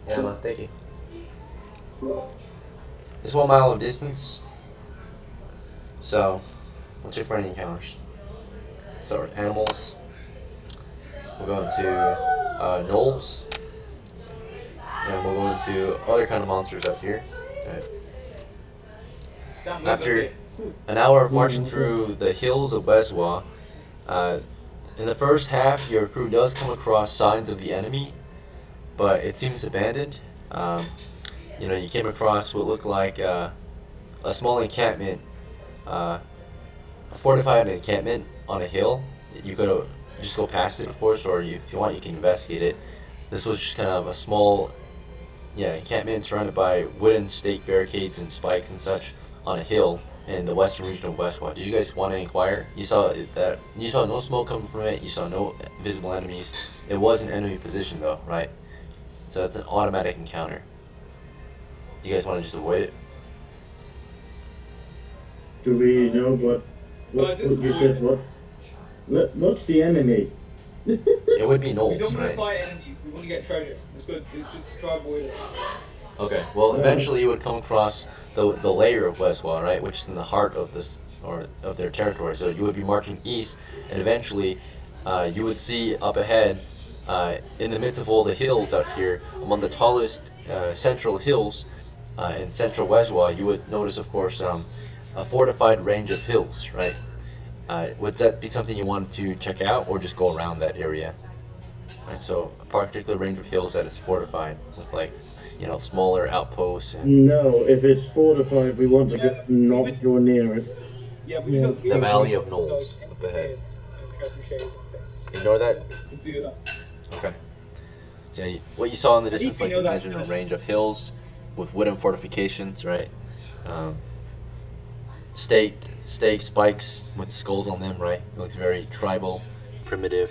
Yeah, man, thank you. It's 1 mile of distance. So, we'll check for any encounters. So, animals. We'll go into gnolls. And we'll go into other kind of monsters up here. Right. After an hour of marching through the hills of WESWA, in the first half, your crew does come across signs of the enemy, but it seems abandoned. You came across what looked like a small encampment, a fortified encampment on a hill. You could just go past it, of course, or if you want, you can investigate it. This was just kind of a small, encampment surrounded by wooden stake barricades and spikes and such on a hill in the western region of WESWA. Did you guys want to inquire? You saw no smoke coming from it. You saw no visible enemies. It was an enemy position though, right? So that's an automatic encounter. Do you guys want to just avoid it? Do we know what you said? What's the enemy? It would be We don't gnolls, want to right? fight enemies. We want to get treasure. It's good. It's just try avoid it. Okay. Well, eventually you would come across the layer of WESWA, right, which is in the heart of this or of their territory. So you would be marching east, and eventually you would see up ahead, in the midst of all the hills out here, among the tallest central hills in central WESWA, you would notice, of course, a fortified range of hills, right? Would that be something you wanted to check out, or just go around that area? Right. So a particular range of hills that is fortified with smaller outposts and No, if it's fortified, we want to not go near it. Yeah, Yeah, don't it's do the it. Valley of Gnolls up ahead. Ignore that. Do that. Okay. So what you saw in the distance, least we like know you that's mentioned, a not- range of hills with wooden fortifications, right? Stake spikes with skulls on them, right? It looks very tribal, primitive,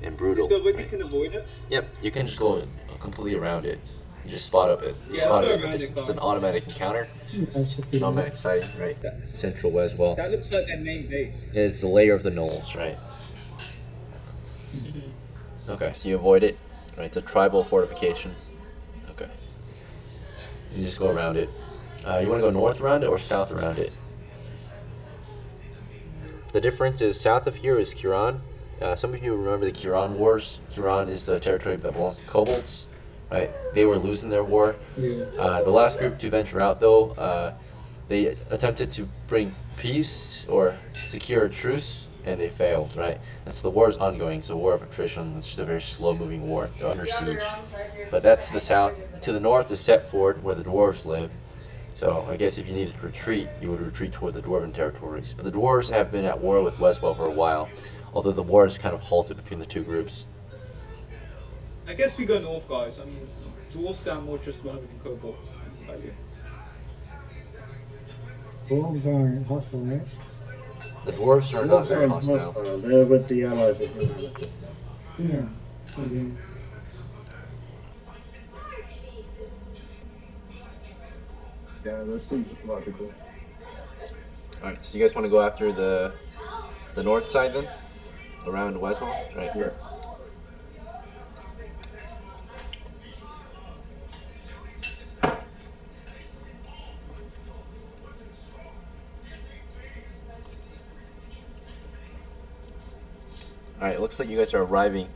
and brutal. So when we right? can avoid it. Yep, you can just go completely around it. You just spot up it. Yeah, Spot let's it. go around it, It's an guys. automatic encounter. That's just An automatic sighting, right? Central Weswell. That looks like their main base. It's the layer of the gnolls, right? Okay, so you avoid it, right? It's a tribal fortification. Okay. You just go around it. You want to go north around it or south around it? The difference is south of here is Kiran. Some of you remember the Kiran Wars. Kiran is the territory that belongs to kobolds, right? They were losing their war. The last group to venture out, though, they attempted to bring peace or secure a truce, and they failed, right? And so the war is ongoing. It's a war of attrition. It's just a very slow-moving war. They're under siege. But that's the south. To the north is Setford, where the dwarves live. So I guess if you needed to retreat, you would retreat toward the dwarven territories. But the dwarves have been at war with Westwell for a while, although the war is kind of halted between the two groups. I guess we go north, guys. I mean, dwarves sound more trustworthy than kobolds. Wolves aren't hostile, right? The dwarves are not very hostile. They're with the allies. Yeah. Okay. Yeah, that seems logical. Alright, so you guys want to go after the north side then? Around Westwell? Right. Yeah. Alright, it looks like you guys are arriving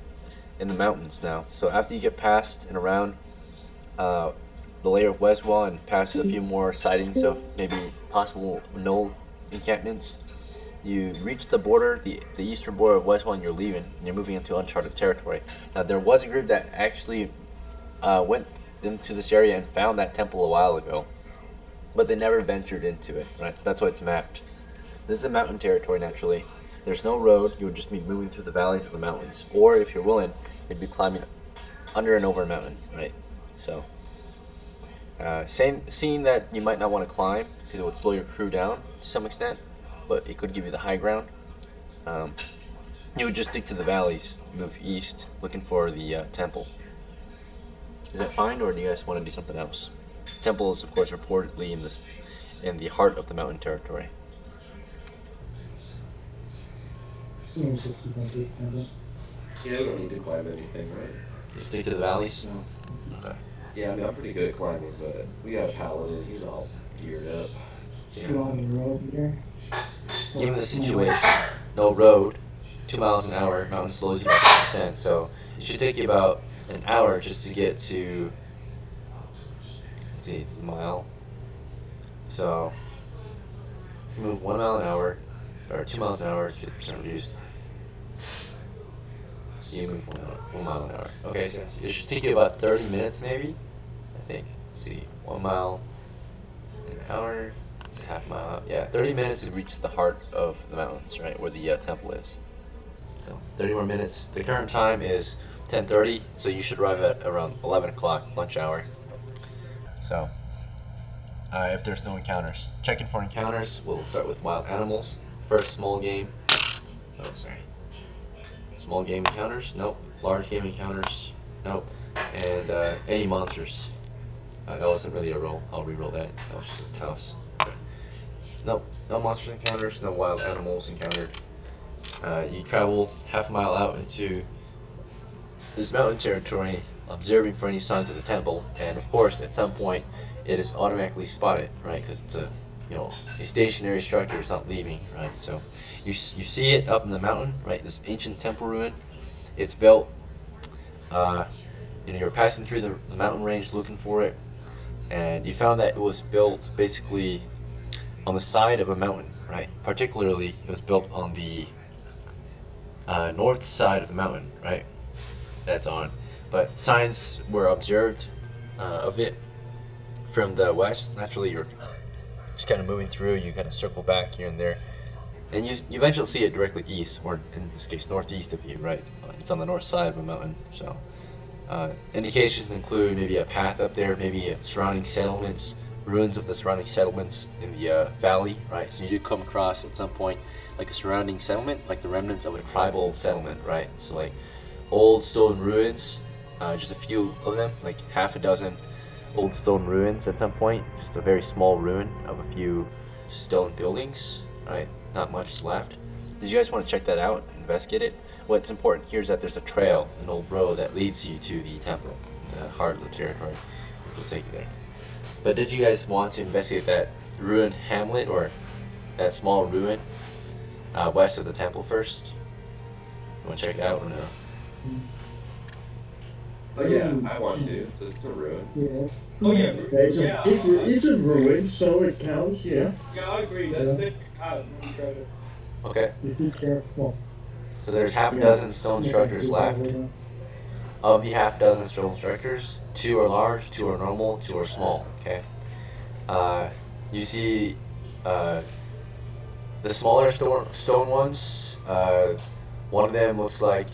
in the mountains now. So after you get past and around the layer of Westwall and past a few more sightings of maybe possible gnoll encampments, you reach the border, the eastern border of Westwall, and you're leaving. And you're moving into uncharted territory. Now there was a group that actually went into this area and found that temple a while ago, but they never ventured into it. Right, so that's why it's mapped. This is a mountain territory naturally. There's no road. You would just be moving through the valleys of the mountains, or if you're willing, you'd be climbing under and over a mountain, right? So, seeing that you might not want to climb because it would slow your crew down to some extent, but it could give you the high ground. you would just stick to the valleys, move east, looking for the temple. Is that fine, or do you guys want to do something else? Temple is, of course, reportedly in the heart of the mountain territory. Maybe just keep on this temple. Yeah, we don't need to climb anything, right? You stick to the valleys? No. Okay. Yeah, I mean, I'm pretty good at climbing, but we got a paladin. He's all geared up. You Yeah. want me to roll there? Given the situation, no road, 2 miles an hour, mountain slows you by 10%, so it should take you about an hour just to get to, let's see, it's a mile. So, if you move 1 mile an hour, or 2 miles an hour, it's 50% reduced. So you move 1 mile an hour. Okay, so it should take you about 30 minutes maybe, I think. Let's see, 1 mile an hour. It's half a mile out. Yeah, 30 minutes to reach the heart of the mountains, right, where the temple is. So 30 more minutes. The current time is 10:30, so you should arrive at around 11 o'clock, lunch hour. So, if there's no encounters. Checking for encounters, we'll start with wild animals. First, small game. Oh, sorry. Small game encounters? Nope. Large game encounters? Nope. And any monsters. That wasn't really a roll. I'll re-roll that. That was just a toss. Nope, no monsters encounters, no wild animals encountered. You travel half a mile out into this mountain territory, observing for any signs of the temple, and of course, at some point, it is automatically spotted, right? Because it's a stationary structure. It's not leaving, right? So you see it up in the mountain, right? This ancient temple ruin. It's built. You're passing through the mountain range looking for it, and you found that it was built basically on the side of a mountain, right? Particularly, it was built on the north side of the mountain, right? That's on. But signs were observed of it from the west. Naturally, you're just kind of moving through. You kind of circle back here and there. And you eventually see it directly east, or in this case, northeast of you, right? It's on the north side of a mountain, so. Indications include maybe a path up there, maybe surrounding settlements, ruins of the surrounding settlements in the valley, right? So you do come across at some point like a surrounding settlement, like the remnants of a tribal settlement, right? So like old stone ruins, just a few of them, like half a dozen old stone ruins at some point, just a very small ruin of a few stone buildings, right? Not much is left. Did you guys want to check that out, investigate it? What's important here is that there's a trail, an old road that leads you to the temple, the heart of the territory. We'll take you there. But did you guys want to investigate that ruined hamlet, or that small ruin west of the temple first? You want to check it out or no? Oh yeah, I want to. It's a ruin. Yes. Oh yeah, It's a ruin, so it counts, yeah. yeah, I agree. Let's take it out when we go there. Okay, Just be careful. so there's half a dozen stone structures left. Of the half dozen stone structures, 2 are large, 2 are normal, 2 are small, okay? You see the smaller stone ones, one of them looks like,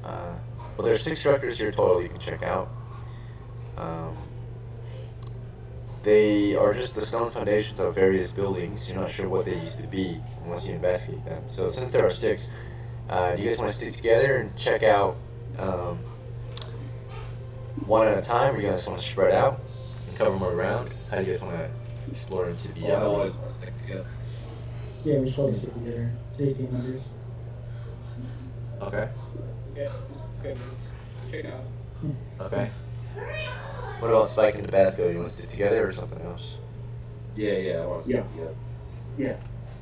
well, there's 6 structures here total you can check out. They are just the stone foundations of various buildings. You're not sure what they used to be unless you investigate them. So since there are 6, do you guys want to stick together and check out one at a time, or you guys want to spread out and cover more ground? How do you guys want to explore into the I always want to stick together. Yeah, we should probably stick together. Safety numbers. Okay. Yes, just go this. Check it out. Okay. What about Spike and Tabasco? You want to stick together or something else? Yeah, I want to stick together. Yeah.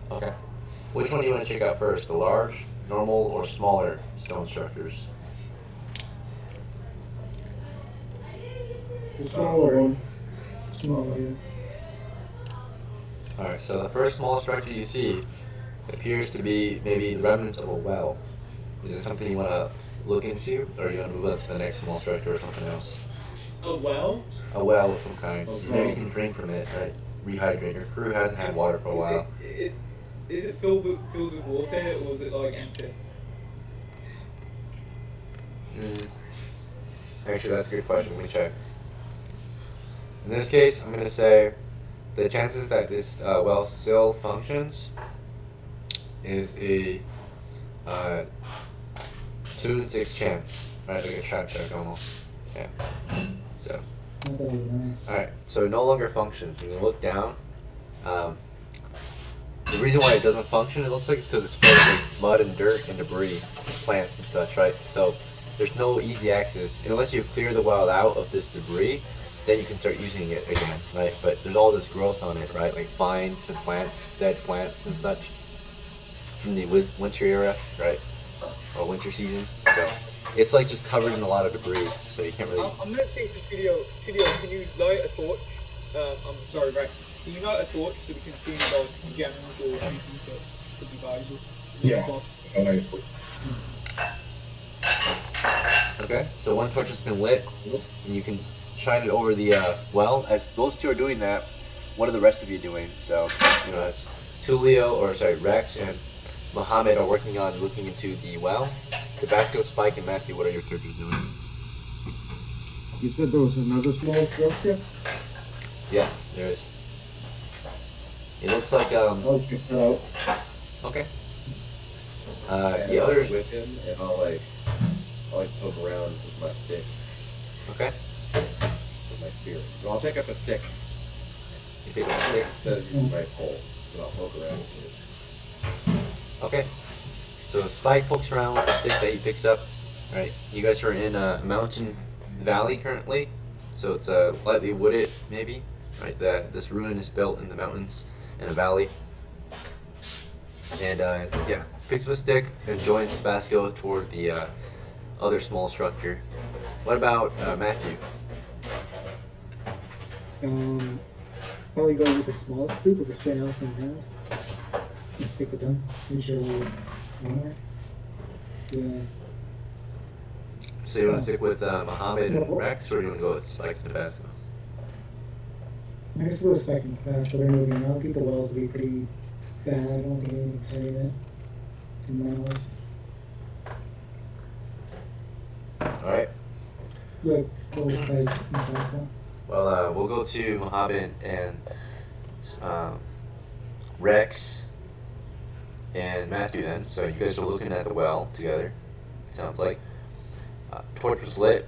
Okay. Which one do you want to check out first? The large, normal, or smaller stone structures? The smaller one. Small, yeah. Alright, so the first small structure you see appears to be maybe the remnants of a well. Is it something you want to look into, or you want to move on to the next small structure or something else? Oh well. A well of some kind. Okay. Maybe you can drink from it, right? Rehydrate. Your crew hasn't had water for a while. Is it filled with water, or is it like empty? Actually, that's a good question. Let me check. In this case, I'm going to say the chances that this well still functions is a uh, 2 in 6 chance, right? Like a trap check almost. Yeah. So. Not that I know. Alright, so it no longer functions. When you look down, the reason why it doesn't function, it looks like it's because it's full of like, mud and dirt and debris, plants and such, right? So there's no easy access. And unless you clear the well out of this debris, then you can start using it again, right? But there's all this growth on it, right? Like vines and plants, dead plants and such from the winter era, right? Or winter season. So it's like just covered in a lot of debris, so you can't really... I'm gonna take this video. Can you light a torch? I'm sorry, Rex. Can you light a torch so we can see about gems or anything that could be valuable? Yeah. Okay, so one torch has been lit, and you can shine it over the well. As those two are doing that, what are the rest of you doing? So, you know, as Rex and Muhammad are working on looking into the well, Tabasco, Spike, and Matthew, what are your characters doing? You said there was another small structure? Yes, there is. It looks like, I'll check that out. okay. And The I'll others, with him, and I'll poke around with my stick, okay. with my spear. So I'll take up a stick You pick up a stick. instead of using my pole, and I'll poke around with it. Okay. So Spike pokes around with the stick that he picks up. Alright, you guys are in a mountain valley currently. So it's lightly wooded, maybe. Right, this ruin is built in the mountains in a valley. And yeah, picks up a stick and joins Tabasco toward the other small structure. What about Matthew? Probably go with the smallest group if it's spread out from half. And stick with them. Usually more. Yeah. So you want to stick with Muhammad and Rex, or do you want to go with Spike and Tabasco? I guess we're expecting fast, so they're moving. I don't think the wells will be pretty bad. I don't think anything to say that. In my knowledge. Alright. Look, go with Spike and Tabasco. Well, we'll go to Muhammad and Rex and Matthew then. So you guys are looking at the well together, it sounds like. Torch was lit.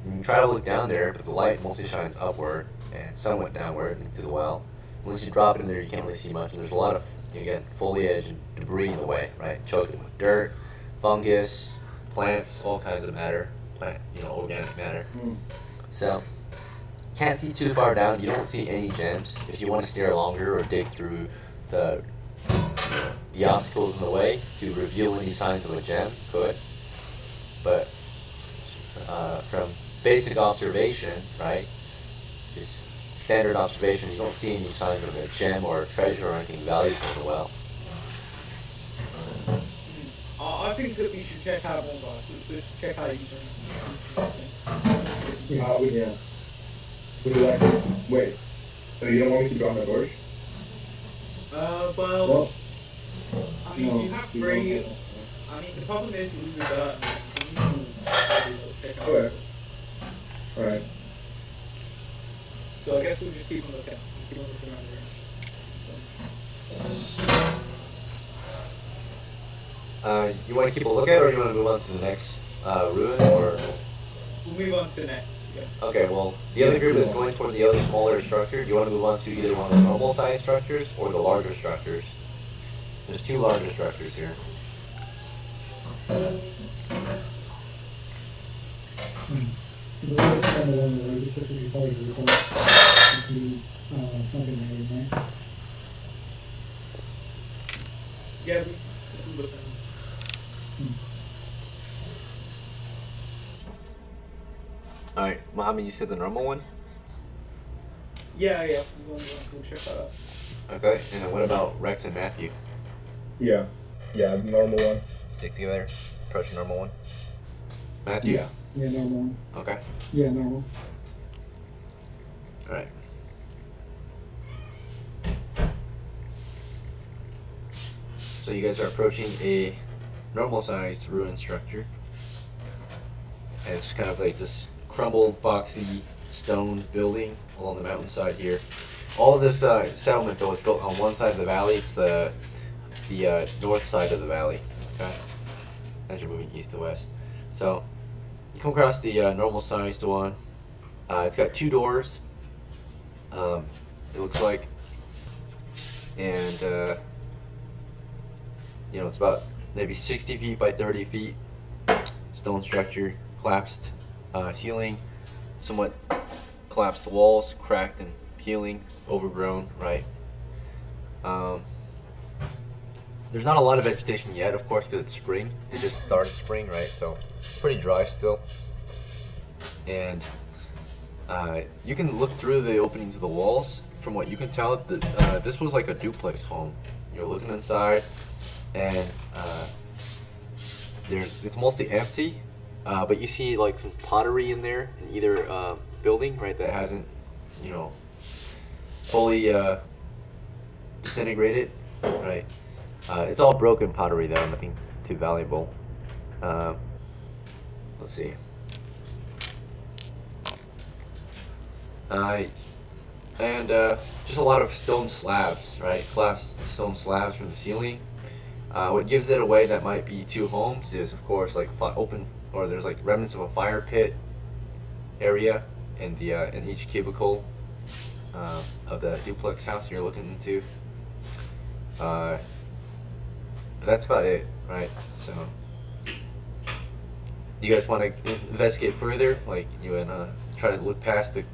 You can try to look down there, but the light mostly shines upward and somewhat downward into the well. Once you drop in there, you can't really see much. And there's a lot of, again, foliage and debris in the way, right? Choked with dirt, fungus, plants, all kinds of matter, organic matter. So, can't see too far down. You don't see any gems. If you want to stare longer or dig through the obstacles in the way to reveal any signs of a gem, could. But from basic observation, right, just standard observation, you don't see any signs of a gem or a treasure or anything valuable in the well. I think that we should check out one guys. Let's check out each Yeah. Would you like to wait? So you don't want me to drop my torch? Well, I mean, No, you have we three. don't have- I mean, the problem is with that. Check out. Okay. Alright. So I guess we'll just keep on looking. Keep on looking around the room. You want to keep a look at, or you want to move on to the next ruin, or? We'll move on to the next. Yeah. Okay, well, the other group is going toward the other smaller structure. Do you want to move on to either one of the normal size structures or the larger structures? There's 2 larger structures here. The way it's kind of on the road, it's typically probably the result would be something there, right? Yeah, this is looking. Alright, Mohammed, you said the normal one? Yeah. We'll check that out. Okay, and then what about Rex and Matthew? Yeah. Yeah, the normal one. Stick together, approach the normal one. Matthew? Yeah. Yeah, normal one. Okay, Yeah, normal. alright. So you guys are approaching a normal-sized ruin structure. And it's kind of like this crumbled, boxy stone building along the mountainside here. All of this settlement, though, is built on one side of the valley. It's the north side of the valley. Okay, as you're moving east to west. So you come across the normal sized one. It's got 2 doors. It looks like, and you know, it's about maybe 60 feet by 30 feet. Stone structure, collapsed ceiling, somewhat collapsed walls, cracked and peeling, overgrown. Right. There's not a lot of vegetation yet, of course, because it's spring. It just started spring, right? So it's pretty dry still. And you can look through the openings of the walls. From what you can tell, this was like a duplex home. You're looking inside, and it's mostly empty, but you see like some pottery in there in either building, right? That hasn't, you know, fully disintegrated, right? It's all broken pottery though, nothing too valuable. Let's see. And just a lot of stone slabs, right? Collapsed stone slabs from the ceiling. What gives it away that might be 2 homes is, of course, like open, or there's like remnants of a fire pit area in the in each cubicle of the duplex house you're looking into. But that's about it, right? So, do you guys want to investigate further? Like, you wanna try to look past the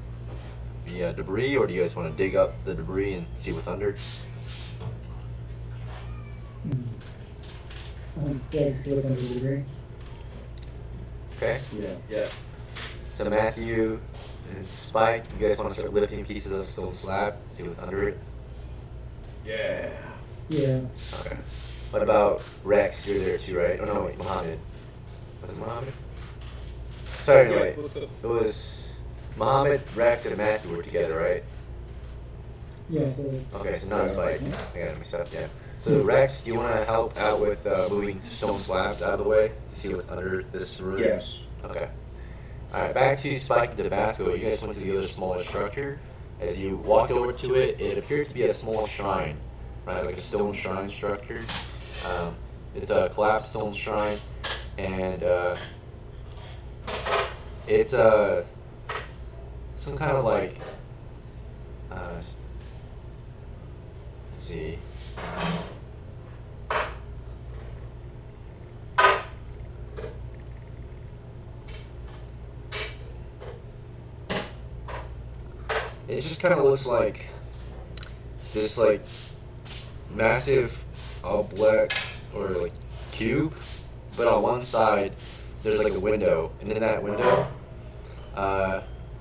debris, or do you guys want to dig up the debris and see what's under? Yeah, see what's under the debris. Okay. Yeah. So Matthew and Spike, you guys want to start lifting pieces of stone slab, see what's under it? Yeah. Yeah. Okay. What about Rex? You're there too, right? Oh no, wait, Muhammad. Was it Muhammad? Sorry, no, wait. What's up? It was Muhammad, Rex, and Matthew were together, right? Yeah, so Okay, so not Spike. I got it mixed up, yeah. So Rex, do you want to help out with moving stone slabs out of the way to see what's under this room? Yes. Okay. Alright, back to Spike and Tabasco. You guys went to the other smaller structure. As you walked over to it, it appeared to be a small shrine, right? Like a stone shrine structure. It's a collapsed stone shrine, and it's some kind of like, let's see. It just kind of looks like this like massive all black or like cube, but on one side there's like a window, and in that window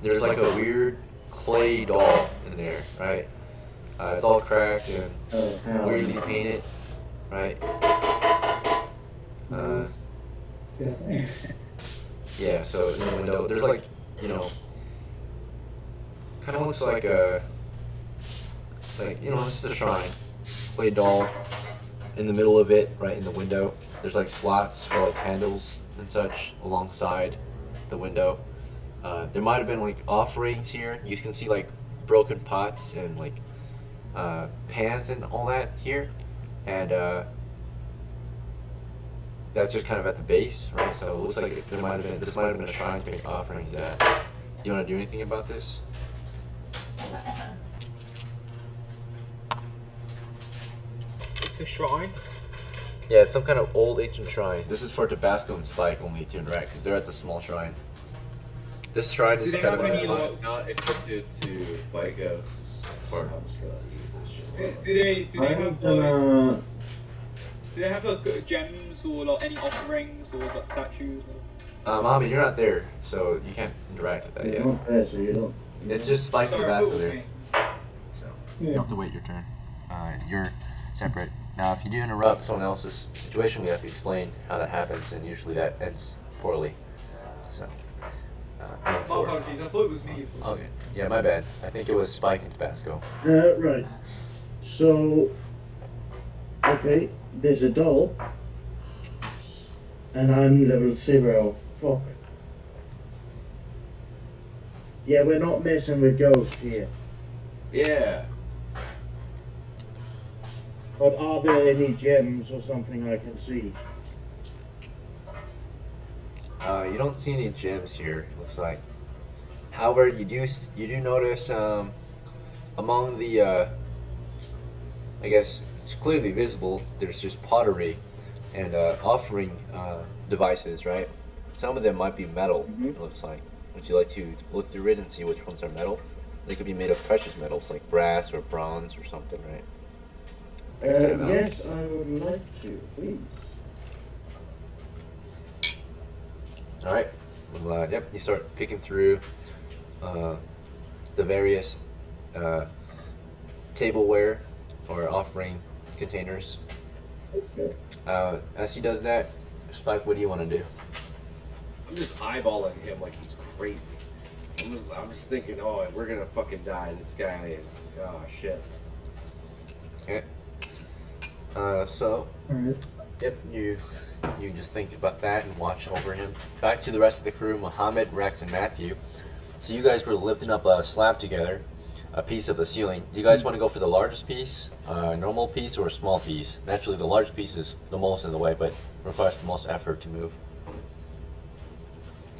there's like a weird clay doll in there, right? It's all cracked and weirdly painted, right? definitely. Yeah, so in the window there's like, you know, kind of looks like a, you know, it's just a shrine, clay doll in the middle of it, right in the window. There's like slots for like candles and such alongside the window. There might have been like offerings here. You can see like broken pots and like pans and all that here, and that's just kind of at the base, right? So it looks like this might have been a shrine to make offerings at. Do you want to do anything about this? It's a shrine. Yeah, it's some kind of old ancient shrine. This is for Tabasco and Spike only to interact, because they're at the small shrine. This shrine is they kind of have any, a Not equipped to Lycos or Do they I have have like, do they have like gems or like any offerings or like statues? Or... Mommy, you're not there, so you can't interact with that You're yet. not there, so you don't. It's just Spike and Sorry, I thought Tabasco it was there. me. So Yeah. you have to wait your turn. You're separate. Now, if you do interrupt someone else's situation, we have to explain how that happens, and usually that ends poorly. So, My apologies, I thought it was me. okay. Yeah, my bad. I think it was Spike and Tabasco. Right. So, okay, there's a doll, and I'm level 0. Fuck. Yeah, we're not messing with ghosts here. Yeah. But are there any gems or something I can see? You don't see any gems here. It looks like. However, you do notice among the I guess it's clearly visible. There's just pottery and offering devices, right? Some of them might be metal. It looks like. Would you like to look through it and see which ones are metal? They could be made of precious metals like brass or bronze or something, right? Yes, I would like to, please. All right. Well, yep. You start picking through the various tableware or offering containers. Okay. As he does that, Spike, what do you want to do? I'm just eyeballing him like he's crazy. I'm just thinking, oh, we're gonna fucking die, this guy, and oh shit. Okay. So, Alright. yep, you just think about that and watch over him. Back to the rest of the crew, Muhammad, Rex, and Matthew. So you guys were lifting up a slab together, a piece of the ceiling. Do you guys want to go for the largest piece, normal piece, or a small piece? Naturally, the large piece is the most in the way, but requires the most effort to move.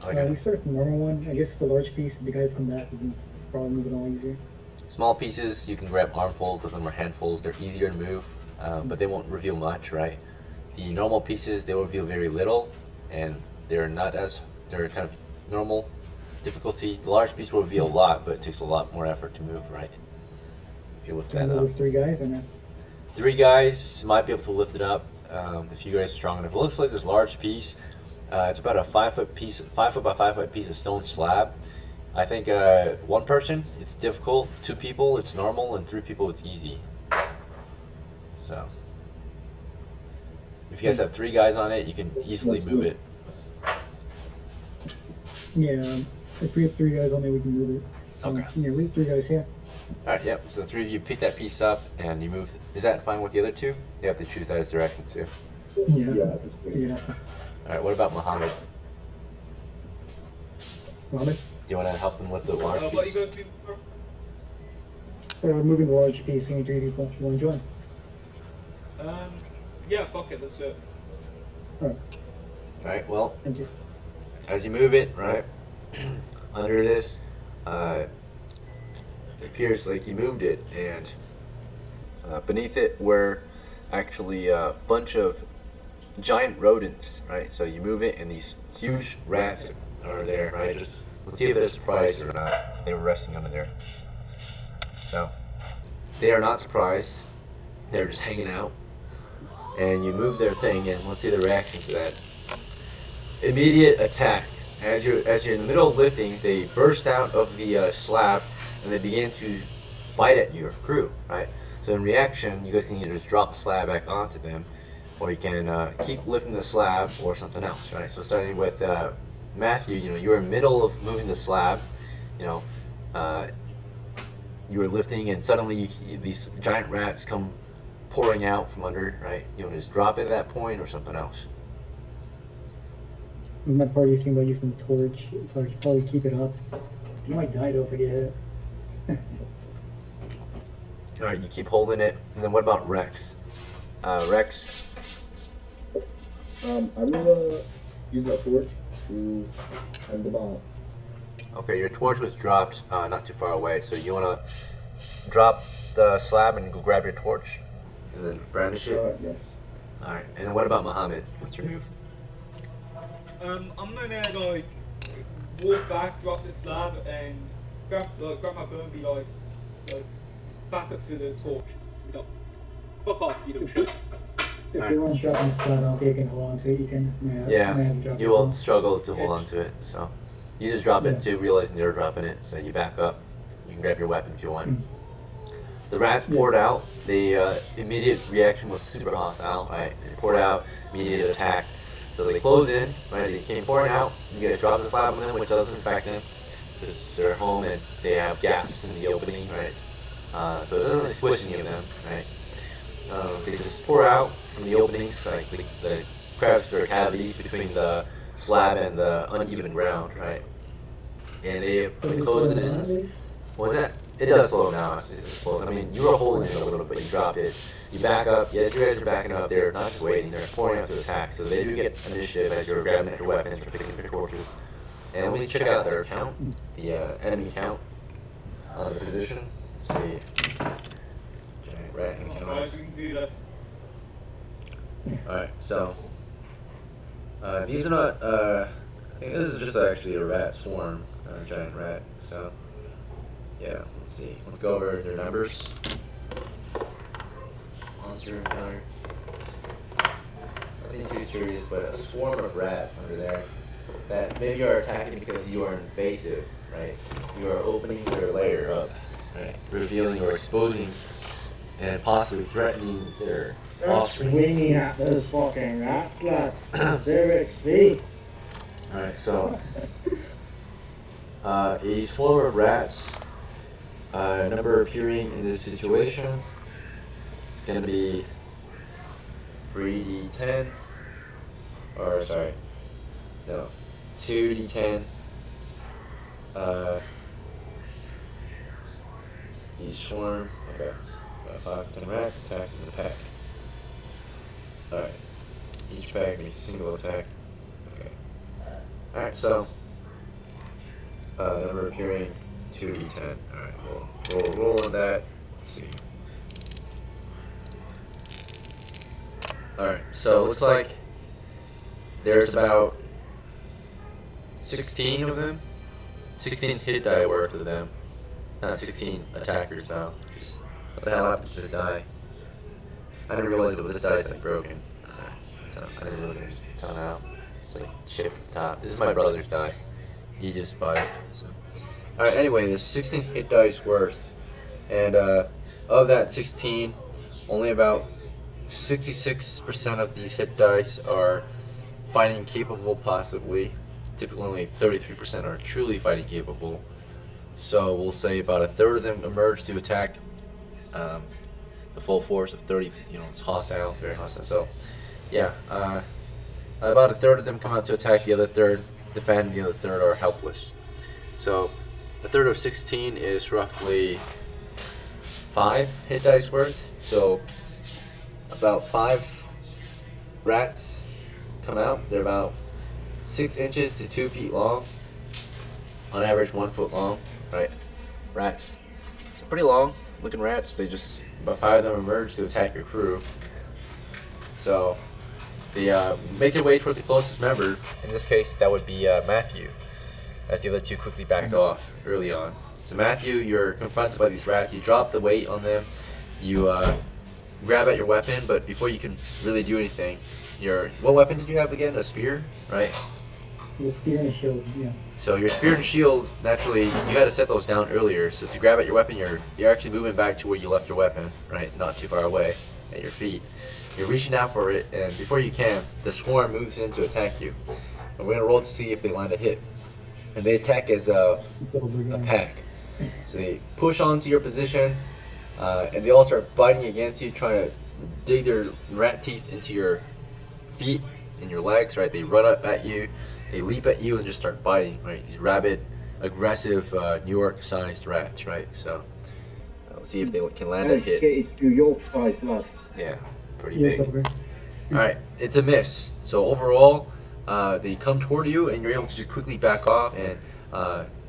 We start with the normal one. I guess with the large piece, if the guys come back, we can probably move it all easier. Small pieces, you can grab armfuls of them or handfuls. They're easier to move, but they won't reveal much, right? The normal pieces, they will reveal very little, and they're kind of normal difficulty. The large piece will reveal a lot, but it takes a lot more effort to move, right? If you lift Can that I up. move 3 guys or not? 3 guys might be able to lift it up if you guys are strong enough. It looks like this large piece. It's about a 5 foot piece, 5 foot by 5 foot piece of stone slab. I think 1 person, it's difficult. 2 people, it's normal, and 3 people, it's easy. So, if you guys have 3 guys on it, you can easily move it. Yeah, if we have 3 guys on there, we can move it. So, Okay. yeah, we have 3 guys here. All right, yep. So the 3 of you pick that piece up and you move. Is that fine with the other 2? You have to choose that as direction too. Yeah, Yeah, that's great. yeah, that's fine. All right. What about Muhammad? Mohammed? Do you want to help them lift the large What you piece? guys do? We're moving the large piece. We need 3 people. You want to join? Yeah, fuck it, let's do it. Alright, All right. Well, thank you. as you move it, right under this, it appears like you moved it, and beneath it were actually a bunch of giant rodents, right? So you move it, and these huge rats are there, right? Just let's see if they're surprised or not. They were resting under there. So they are not surprised. They're just hanging out. And you move their thing, and let's see the reaction to that. Immediate attack. As you're in the middle of lifting, they burst out of the slab, and they begin to bite at your crew, right? So in reaction, you guys can either just drop the slab back onto them, or you can keep lifting the slab or something else, right? So starting with Matthew, you were in the middle of moving the slab, you were lifting, and suddenly these giant rats come pouring out from under, right? You want to just drop it at that point or something else? My party seemed like using a torch, so I should probably keep it up. You might die though if I get hit. All right, you keep holding it, and then what about Rex? Rex, I'm gonna use my torch to end the bomb. okay, your torch was dropped not too far away, so you want to drop the slab and go grab your torch, and then brandish it. Yes. All right, and then what about Muhammad? What's your move? I'm gonna like walk back, drop the slab, and grab my bow and be like back up to the torch. Fuck off, you don't. If everyone's dropping the slab, I'll take and hold on to it. You can. Yeah, drop you will struggle to hold on to it, so you just drop it Yeah. too, realizing you're dropping it, so you back up. You can grab your weapon if you want. The rats poured out. The immediate reaction was super hostile, right? They poured out, immediate attack. So they closed in, right? They came pouring out. You get to drop the slab on them, which doesn't affect them. Because they're home and they have gaps in the opening, right? So it doesn't really squish any of them, right? They just pour out from the openings, like the crevices or cavities between the slab and the uneven ground, right? And they close the distance. What was that? it does slow down. It's slow. I mean, you were holding it a little bit, but you dropped it. You back up. Yes, you guys are backing up. They're not just waiting. They're pouring out to attack. So they do get initiative as you're grabbing at your weapons or picking up your torches. And we check out their count, the enemy count on the position. Let's see. Giant rat and Guys, we can do this. Alright, so these are not. I think this is just actually a rat swarm, a giant rat. So yeah, let's see. Let's go over their numbers. Monster encounter. Nothing too serious, but a swarm of rats under there that maybe are attacking because you are invasive, right? You are opening their lair up, right? Revealing or exposing and possibly threatening their Start offspring. swinging at those fucking rats, lads. They're XP. Alright, so a swarm of rats, number appearing in this situation, it's gonna be 3d10, or sorry, no, 2d10, each swarm, okay, 5 to 10 rats attacks in the pack. Alright, each pack makes a single attack. Okay. Alright, so number appearing 2d10. Alright, we'll roll on that. Let's see. Alright, so it looks like there's about 16 of them. 16 hit die worth of them. Not 16 attackers now. Just, what the hell happened to this die? I didn't realize that this dice is like broken. I didn't realize it was a ton out. It's like chip at the top. This is my brother's die. He just bought it. So. Alright, anyway, there's 16 hit dice worth. And of that 16, only about 66% of these hit dice are fighting capable, possibly. Typically only 33% are truly fighting capable. So we'll say about a third of them emerge to attack. The full force of 30, it's hostile, very hostile. So, yeah, about a third of them come out to attack, the other third defend, the other third are helpless. So, a third of 16 is roughly 5 hit dice worth. So, about 5 rats come out. They're about 6 inches to 2 feet long. On average, 1 foot long, right? Rats. Pretty long looking rats. They just, about 5 of them emerge to attack your crew. So, they make their way toward the closest member. In this case, that would be Matthew, as the other two quickly backed off early on. So Matthew, you're confronted by these rats. You drop the weight on them. You grab at your weapon, but before you can really do anything, what weapon did you have again? A spear, right? The spear and a shield, yeah. So your spear and shield, naturally, you had to set those down earlier. So to grab at your weapon, you're actually moving back to where you left your weapon, right? Not too far away, at your feet. You're reaching out for it, and before you can, the swarm moves in to attack you. And we're gonna roll to see if they land a hit. And they attack as a pack. So they push onto your position, and they all start biting against you, trying to dig their rat teeth into your feet and your legs, right? They run up at you, they leap at you, and just start biting, right? These rabid, aggressive, New York-sized rats, right? So let's see if they can land a hit. It's New York-sized lads. Yeah, pretty Yeah, big. it's over. Alright, it's a miss. So overall, they come toward you, and you're able to just quickly back off and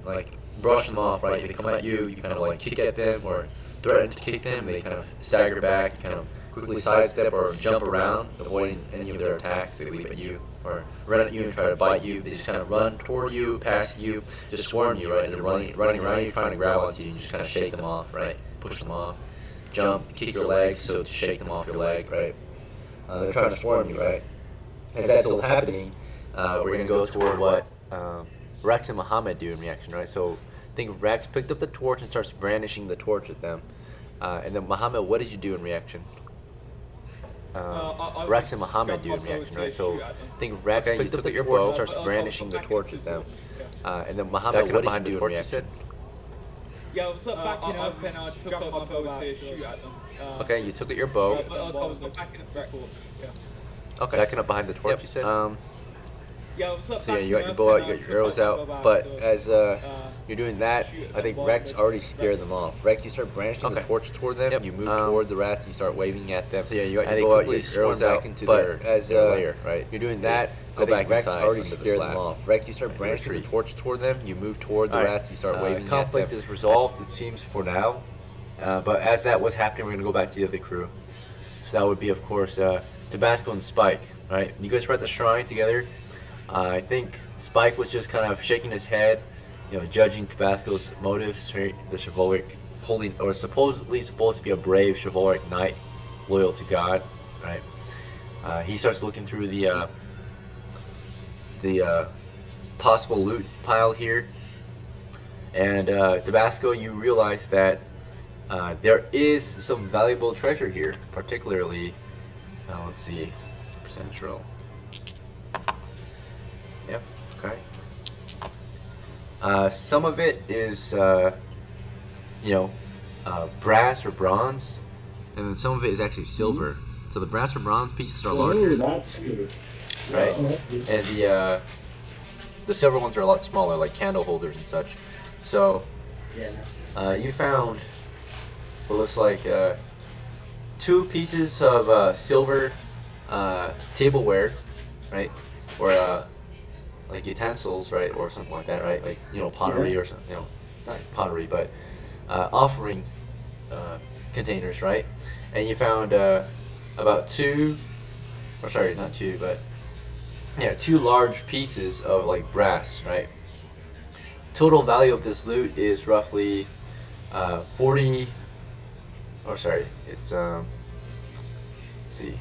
like brush them off, right? They come at you, you kind of like kick at them or threaten to kick them, they kind of stagger back, you kind of quickly sidestep or jump around, avoiding any of their attacks. They leap at you or run at you and try to bite you. They just kind of run toward you, past you, just swarm you, right? They're running around you, trying to grab onto you, and you just kind of shake them off, right? Push them off, jump, kick your legs, so to shake them off your leg, right? They're trying to swarm you, right? As that's all happening, we're going to go toward what Rex and MUHMMAD do in reaction, right? So I think Rex picked up the torch and starts brandishing the torch at them. And then MUHMMAD, what did you do in reaction? Rex and MUHMMAD do in reaction, right? So I think Rex picked up your bow and starts brandishing the torch at them. And then MUHMMAD, what did you do in reaction? Yeah, I was backing up and I took up my bow to shoot at them. Okay, you took at your bow. I was backing up the torch. Yeah. Okay, backing up behind the torch, you said? Yeah, Yeah, what's up, So yeah, you got your bow out, you got your arrows out, but as you're doing that, I think Rex already scared them off. Rex, you start branching the torch toward them, you move toward the rats, you start waving at them. So yeah, you got your bow out, you get your arrows out, into but as their lair, right? You're doing that, go back Rex already scared them off. Rex, you start branching the torch toward them, you move toward the rats, you start waving at them. Conflict is resolved, it seems, for now. But as that was happening, we're going to go back to the other crew. So that would be, of course, Tabasco and Spike, right? You guys were at the shrine together. I think Spike was just kind of shaking his head, judging Tabasco's motives, right? The chivalric, or supposedly supposed to be a brave chivalric knight, loyal to God, right? He starts looking through the possible loot pile here, and Tabasco, you realize that there is some valuable treasure here, particularly, let's see, percentage roll. Yep, okay. Some of it is, brass or bronze, and then some of it is actually silver. So the brass or bronze pieces are larger, Oh, that's good. right? And the silver ones are a lot smaller, like candle holders and such. So you found what looks like 2 pieces of silver tableware, right? Or like utensils, right? Or something like that, right? Like, pottery or something, not pottery, but offering containers, right? And you found about 2 large pieces of like brass, right? Total value of this loot is roughly 40, or sorry, it's let's see,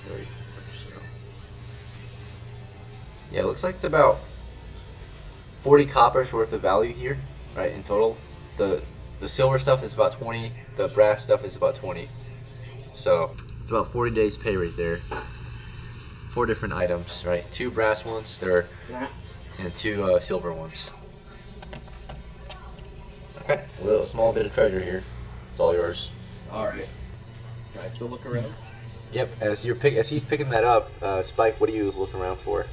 30. Yeah, it looks like it's about 40 coppers worth of value here, right, in total. The silver stuff is about 20, the brass stuff is about 20. So it's about 40 days pay right there. 4 different items, right? 2 brass ones, and 2 silver ones. Okay, a little small bit of treasure here. It's all yours. Alright. Can I still look around? Yep, as he's picking that up, Spike, what are you looking around for?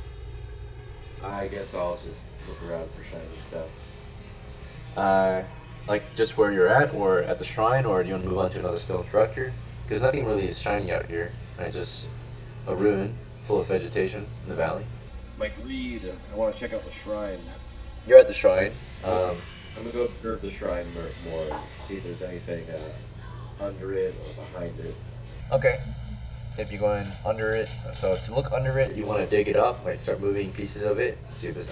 I guess I'll just look around for shiny stuff. Like just where you're at, or at the shrine, or do you want to move on to another stone structure? Because nothing really is shiny out here, right? It's just a ruin full of vegetation in the valley. Mike Reed, I want to check out the shrine. You're at the shrine. I'm gonna go observe the shrine more and see if there's anything under it or behind it. Okay. If you're going under it, so to look under it, you want to dig it up, like start moving pieces of it, see if there's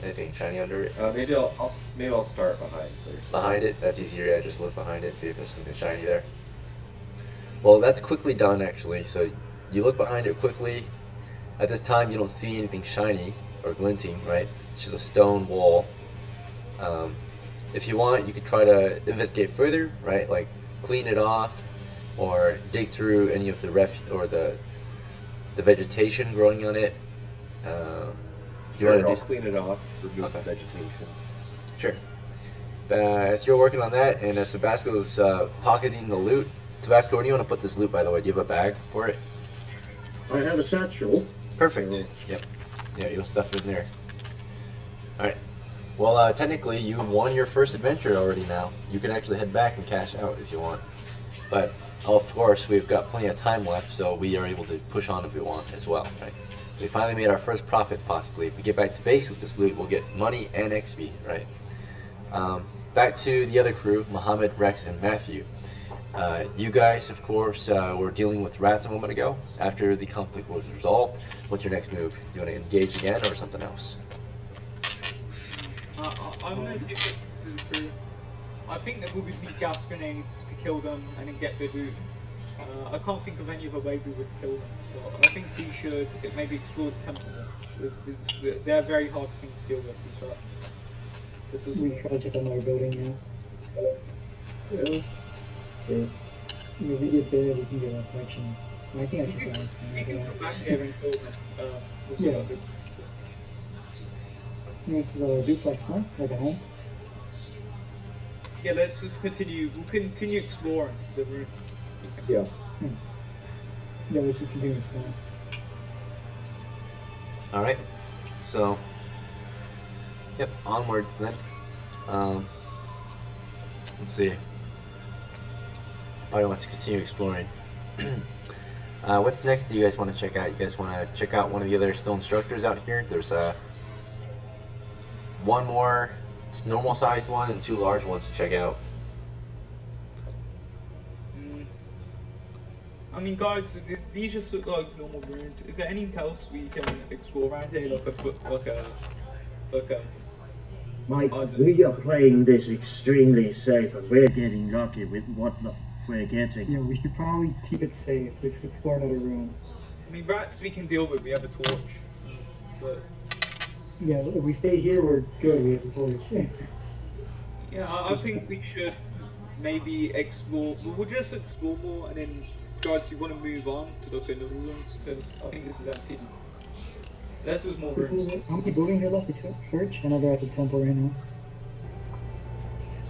anything shiny under it. Maybe I'll start behind first. Behind it, that's easier. Yeah, just look behind it, see if there's something shiny there. Well, that's quickly done actually. So you look behind it quickly. At this time, you don't see anything shiny or glinting, right? It's just a stone wall. If you want, you could try to investigate further, right? Like clean it off, or dig through any of the the vegetation growing on it. I'll clean it off, remove the vegetation. Sure. As you're working on that, and as Tabasco's pocketing the loot, Tabasco, where do you want to put this loot, by the way? Do you have a bag for it? I have a satchel. Perfect. Yep. Yeah, you'll stuff it in there. Alright. Well, technically, you won your first adventure already now. You can actually head back and cash out if you want. But, of course, we've got plenty of time left, so we are able to push on if we want as well, right? We finally made our first profits, possibly. If we get back to base with this loot, we'll get money and XP, right? Back to the other crew, MUHMMAD, Rex, and Matthew. You guys, of course, were dealing with rats a moment ago. After the conflict was resolved, what's your next move? Do you want to engage again or something else? I'm going to stick it to the crew. I think that we would need gas grenades to kill them and then get the loot. I can't think of any other way we would kill them, so I think we should maybe explore the temple. They're very hard thing to deal with, these rats. This is... We try to check another building now. Yeah. If we get big, we can get a collection. I think I just last time. We can come back here and kill them. Yeah. This is a duplex, huh? Like a home? Yeah, let's just continue. We'll continue exploring the ruins. Yeah. Yeah, we'll just continue exploring. Alright, so, yep, onwards then. Let's see. Probably wants to continue exploring. What's next do you guys want to check out? You guys want to check out one of the other stone structures out here? There's one more normal sized one and 2 large ones to check out. I mean, guys, these just look like normal ruins. Is there anything else we can explore around here, Mike, we are playing this extremely safe, and we're getting lucky with what we're getting. Yeah, we should probably keep it safe. Let's explore another room. I mean, rats we can deal with. We have a torch. But Yeah, if we stay here, we're good. We have a torch. yeah, I think we should maybe explore. We'll just explore more, and then, guys, do you want to move on to look at the rooms? Because I think this is empty. This is more rooms. How many buildings are left to search? I know they're at the temple right now.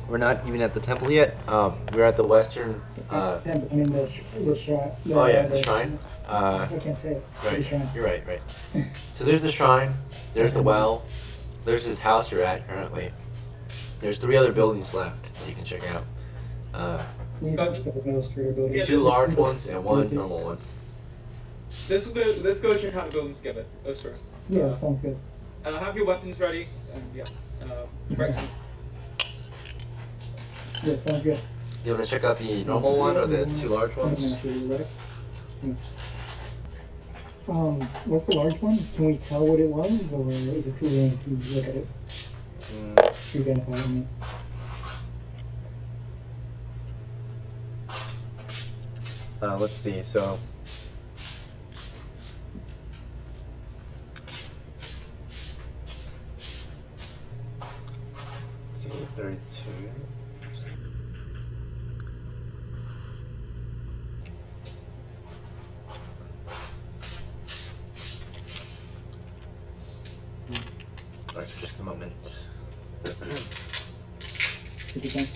We're not even at the temple yet. We're at the western. Temple, I mean the shrine. Oh yeah, the shrine. I can't say it. The Right, shrine. you're right. So there's the shrine. There's the well. There's this house you're at currently. There's 3 other buildings left that you can check out. Yeah, Guys, those buildings. yeah, 2 large ones and 1 normal one. Let's go check out the buildings together. Let's try. Yeah, sounds good. Have your weapons ready, and yeah, Rex. Yeah, sounds good. You want to check out the normal one or the 2 large ones? What's the large one? Can we tell what it was, or is it too early to look at it? To identify it? Let's see. So. Let's see, 32. Alright, just a moment. Take your time.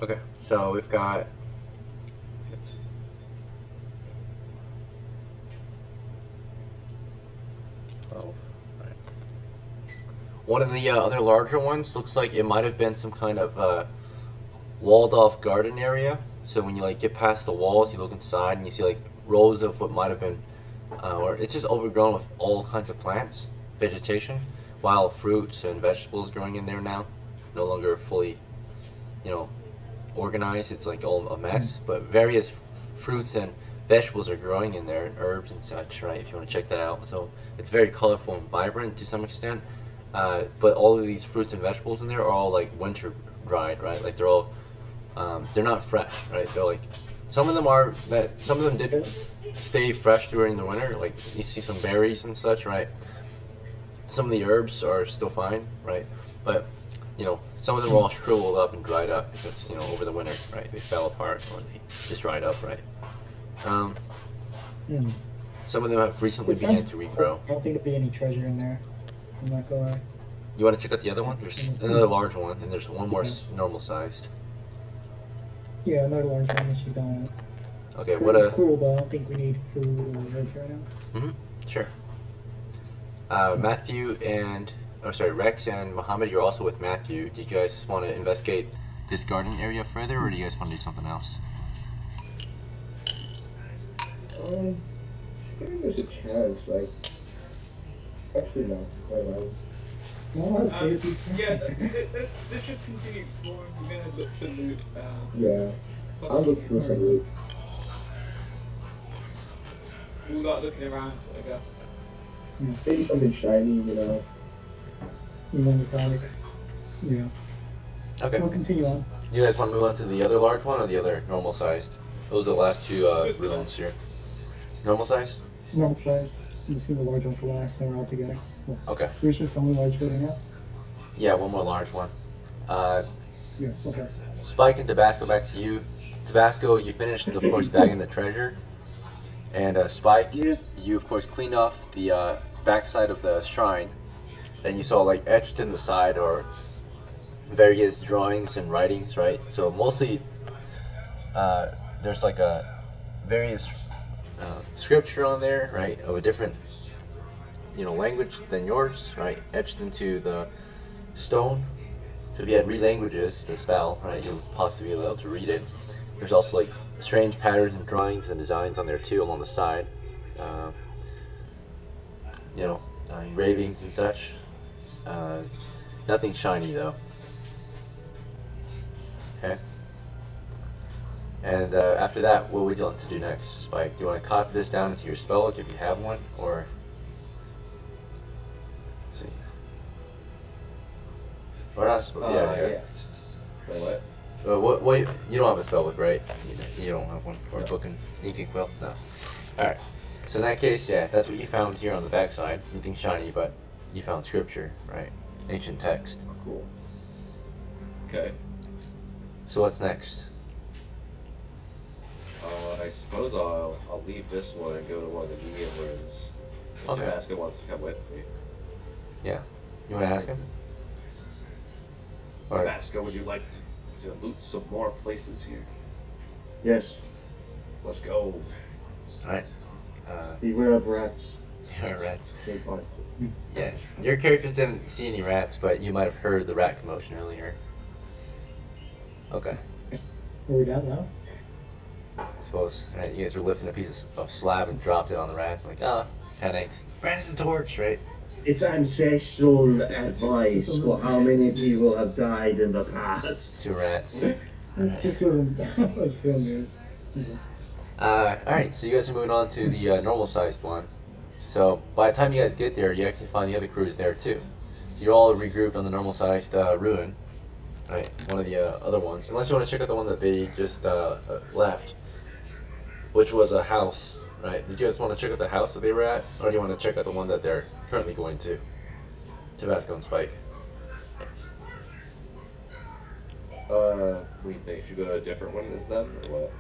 Okay, so we've got. Oh, right. One of the other larger ones looks like it might have been some kind of walled-off garden area. So when you like get past the walls, you look inside and you see like rows of what might have been, or it's just overgrown with all kinds of plants, vegetation, wild fruits and vegetables growing in there now, no longer fully, organized. It's like all a mess, but various fruits and vegetables are growing in there, and herbs and such, right? If you want to check that out. So it's very colorful and vibrant to some extent, but all of these fruits and vegetables in there are all like winter dried, right? Like they're all they're not fresh, right? They're like some of them did stay fresh during the winter, like you see some berries and such, right? Some of the herbs are still fine, right? But some of them were all shriveled up and dried up because, over the winter, right? They fell apart or they just dried up, right? Some of them have recently began to regrow. I don't think there'll be any treasure in there. I'm not gonna lie. You want to check out the other one? There's another large one, and there's one more normal sized. Yeah, another large one that you don't. Okay, It's cool, but I don't think we need food or herbs right now. Sure. Matthew and Rex and Muhammad, you're also with Matthew. Did you guys want to investigate this garden area further, or do you guys want to do something else? I think there's a chance, actually no, quite nice. No, I'd say it's Yeah, let's just continue exploring. We're gonna look for loot. Yeah, I'll look for some loot. We'll like looking around, I guess. Maybe something shiny, metallic. Yeah. Okay. We'll continue on. You guys want to move on to the other large one or the other normal sized? Those are the last two ruins here. Normal size? Normal place. This is the large one for last, and we're all together. Well, Okay. there's just only large building now. Yeah, one more large one. Yeah. Okay. Spike and Tabasco, back to you. Tabasco, you finished, of course, bagging the treasure. And Spike, Yeah. you, of course, cleaned off the backside of the shrine. And you saw, like, etched in the side or various drawings and writings, right? So mostly there's, like, a various scripture on there, right, of a different, language than yours, right, etched into the stone. So if you had read languages, the spell, right, you'll possibly be able to read it. There's also like strange patterns and drawings and designs on there too along the side. Engravings and such. Nothing shiny though. Okay. And after that, what would you like to do next, Spike? Do you want to copy this down into your spellbook if you have one, or let's see. Or not? Yeah. Wait, what? What? You don't have a spellbook, right? You don't have one, or a book and ink and quill? No. All right. So in that case, yeah, that's what you found here on the backside. Nothing shiny, but you found scripture, right? Ancient text. Cool. Okay. So what's next? I suppose I'll leave this one and go to one of the medium rooms. If Okay. Tabasco wants to come with me. Yeah. You want to ask him? All right. Tabasco, would you like to loot some more places here? Yes. Let's go. All right. Beware of rats. You're rats. They bite. Yeah. Your character didn't see any rats, but you might have heard the rat commotion earlier. Okay. Are we down now? I suppose, right? You guys were lifting a piece of slab and dropped it on the rats. Like, panicked. Brandon's a torch, right? It's ancestral advice for how many people have died in the past. 2 rats. It just wasn't. It was so weird. Alright, so you guys are moving on to the normal sized one. So by the time you guys get there, you actually find the other crews there too. So you're all regrouped on the normal sized ruin. Right, one of the other ones. Unless you want to check out the one that they just left, which was a house. Right? Did you guys want to check out the house that they were at, or do you want to check out the one that they're currently going to? Tabasco and Spike. What do you think? Should we go to a different one as them, or what?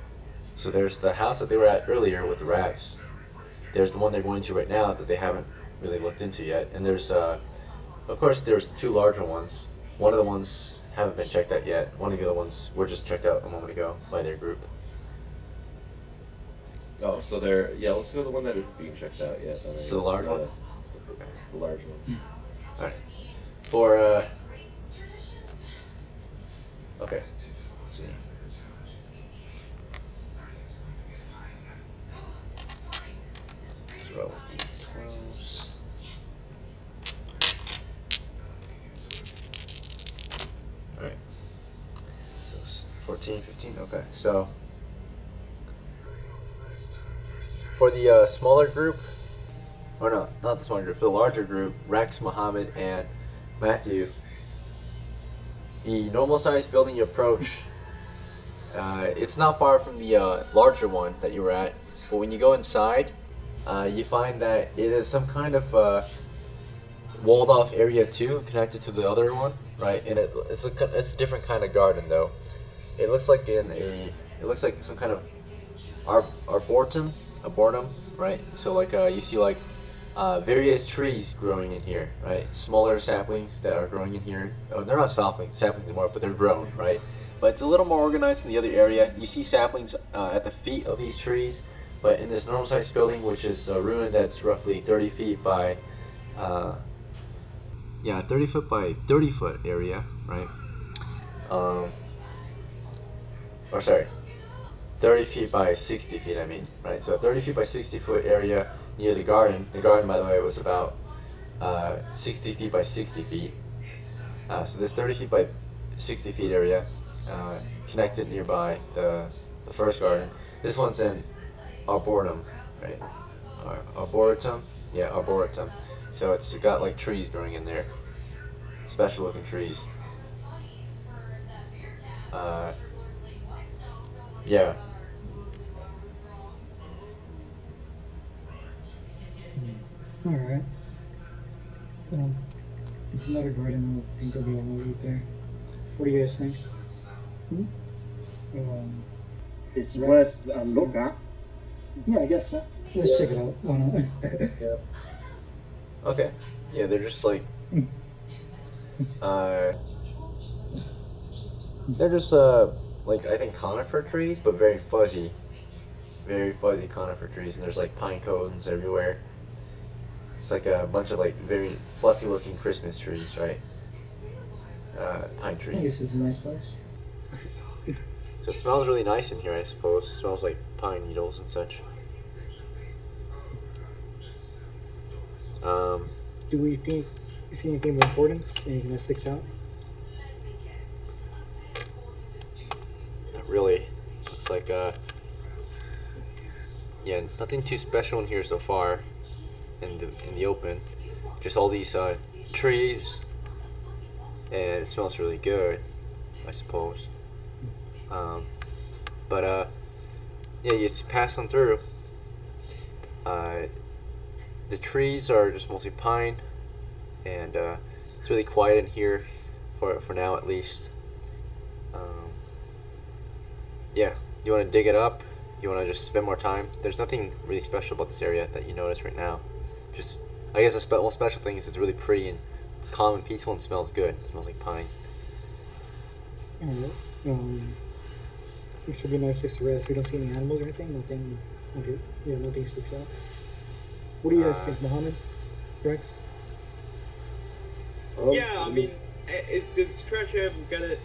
So there's the house that they were at earlier with the rats. There's the one they're going to right now that they haven't really looked into yet. And there's, of course, there's 2 larger ones. One of the ones haven't been checked out yet. One of the other ones were just checked out a moment ago by their group. Oh, so let's go to the one that is being checked out yet. So the large one? The large one. Alright. For, okay. Let's see. Let's roll D12s. Alright. So it's 14, 15, okay. So, for the smaller group, or no, not the smaller group, for the larger group, Rex, Muhammad, and Matthew, the normal sized building you approach, it's not far from the larger one that you were at, but when you go inside, you find that it is some kind of walled off area too, connected to the other one, right? And it's a different kind of garden though. It looks like some kind of arboretum, right? So like you see like various trees growing in here, right? Smaller saplings that are growing in here. Oh, they're not saplings anymore, but they're grown, right? But it's a little more organized in the other area. You see saplings at the feet of these trees, but in this normal sized building, which is a ruin that's roughly 30 feet by 30 foot by 30 foot area, right? 30 feet by 60 feet, I mean, right? So 30 feet by 60 foot area near the garden. The garden, by the way, was about 60 feet by 60 feet. So this 30 feet by 60 feet area connected nearby the first garden. This one's in Arboretum, right? Arboretum? Yeah, Arboretum. So it's got like trees growing in there. Special looking trees. Yeah. Alright. It's another garden. I think there'll be a lot right there. What do you guys think? It's Rex? worth a look at. Yeah, I guess so. Let's check it out. Why not? Okay. Yeah, they're just like they're just like I think conifer trees, but very fuzzy conifer trees, and there's like pine cones everywhere. It's like a bunch of like very fluffy looking Christmas trees, right? Pine I trees. guess it's a nice place. So it smells really nice in here, I suppose. It smells like pine needles and such. Do we think see anything of importance? Anything that sticks out? Not really. Looks like yeah, nothing too special in here so far. In the open, just all these trees, and it smells really good, I suppose. But yeah, you just pass on through. The trees are just mostly pine, and it's really quiet in here for now at least. Yeah, you want to dig it up? You want to just spend more time? There's nothing really special about this area that you notice right now. Just, I guess the most special thing is it's really pretty and calm and peaceful and smells good. It smells like pine. Alright. It should be nice just to rest. We don't see any animals or anything. Nothing. Okay. Yeah, nothing sticks out. What do you guys think, Mohammed? Rex? Yeah, I mean, if there's treasure, we'll get it.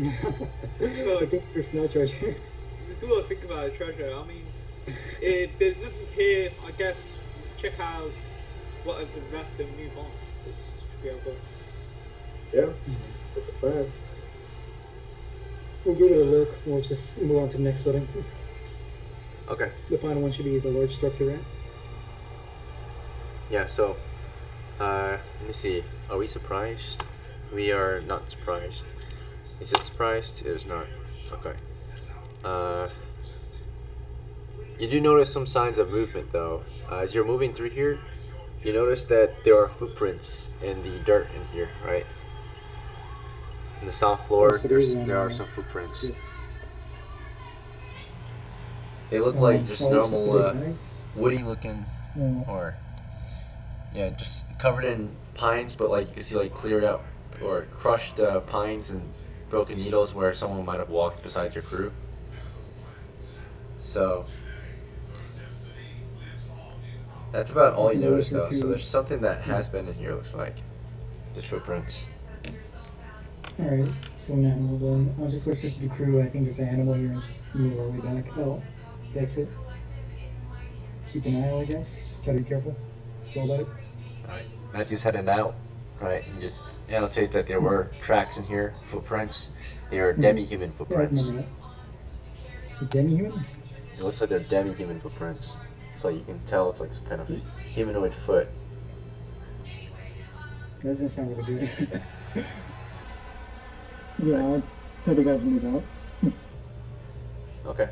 I think there's no treasure. There's all I think about is treasure. I mean, if there's nothing here, I guess check out whatever's left and move on. It's good. Yeah, that's a plan. We'll give it a look. We'll just move on to the next building. Okay. The final one should be the large structure, right? Yeah, so, let me see. Are we surprised? We are not surprised. Is it surprised? It is not. Okay. You do notice some signs of movement, though. As you're moving through here, you notice that there are footprints in the dirt in here, right? In the south floor, so there are some footprints. Yeah. They look like just normal, woody-looking, or yeah, just covered in pines, but like you can see like cleared out or crushed pines and broken needles where someone might have walked besides your crew. So that's about all you notice, though. So there's something that has been in here, looks like. Just footprints. Alright, so an animal then. I'll just switch to the crew. I think there's an animal here and just move our way back. Oh, that's it. Keep an eye out, I guess. Gotta be careful. That's all about it. Alright, Matthew's heading out. Right, you just annotate that there were tracks in here, footprints. They are demi-human footprints. Yeah, I remember that. Demi-human? It looks like they're demi-human footprints. So you can tell it's like some kind of humanoid foot. Doesn't sound really good. Yeah, I'll tell the guys to move out. Okay.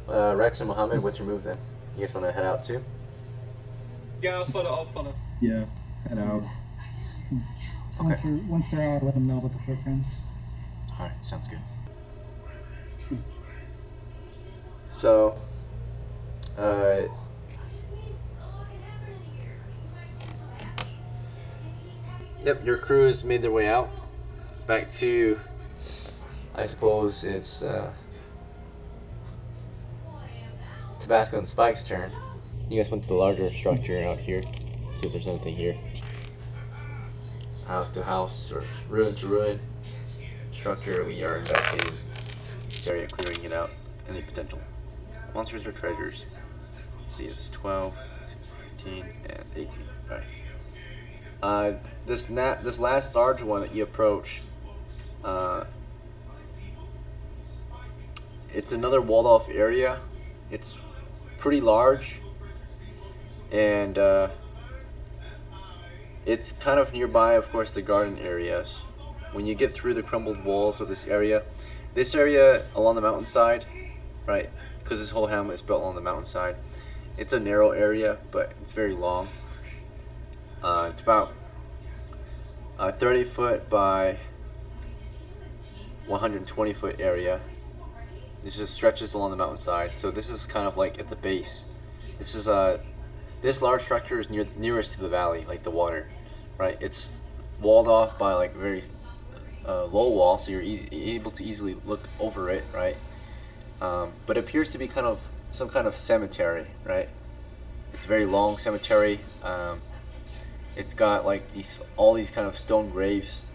Rex and Mohammed, what's your move then? You guys want to head out too? Yeah, I'll follow. Yeah, head out. Once they're out, let them know about the footprints. Alright, sounds good. So, yep, your crew has made their way out. Back to, I suppose it's Tabasco and Spike's turn. You guys went to the larger structure out here. See if there's anything here. House to house, or ruin to ruin structure. We are investigating this area, clearing it out. Any potential monsters or treasures. Let's see, it's 12, 15, and 18. Alright. This last large one that you approach, it's another walled off area. It's pretty large, and it's kind of nearby, of course, the garden areas. when you get through the crumbled walls of this area along the mountainside, right? Because this whole hamlet is built along the mountainside. It's a narrow area, but it's very long. It's about 30 foot by 120 foot area. This just stretches along the mountainside. So this is kind of like at the base. This is this large structure is nearest to the valley, like the water, right? It's walled off by like a very low wall, so you're able to easily look over it, right? But it appears to be kind of some kind of cemetery, right? It's a very long cemetery. It's got like all these kind of stone graves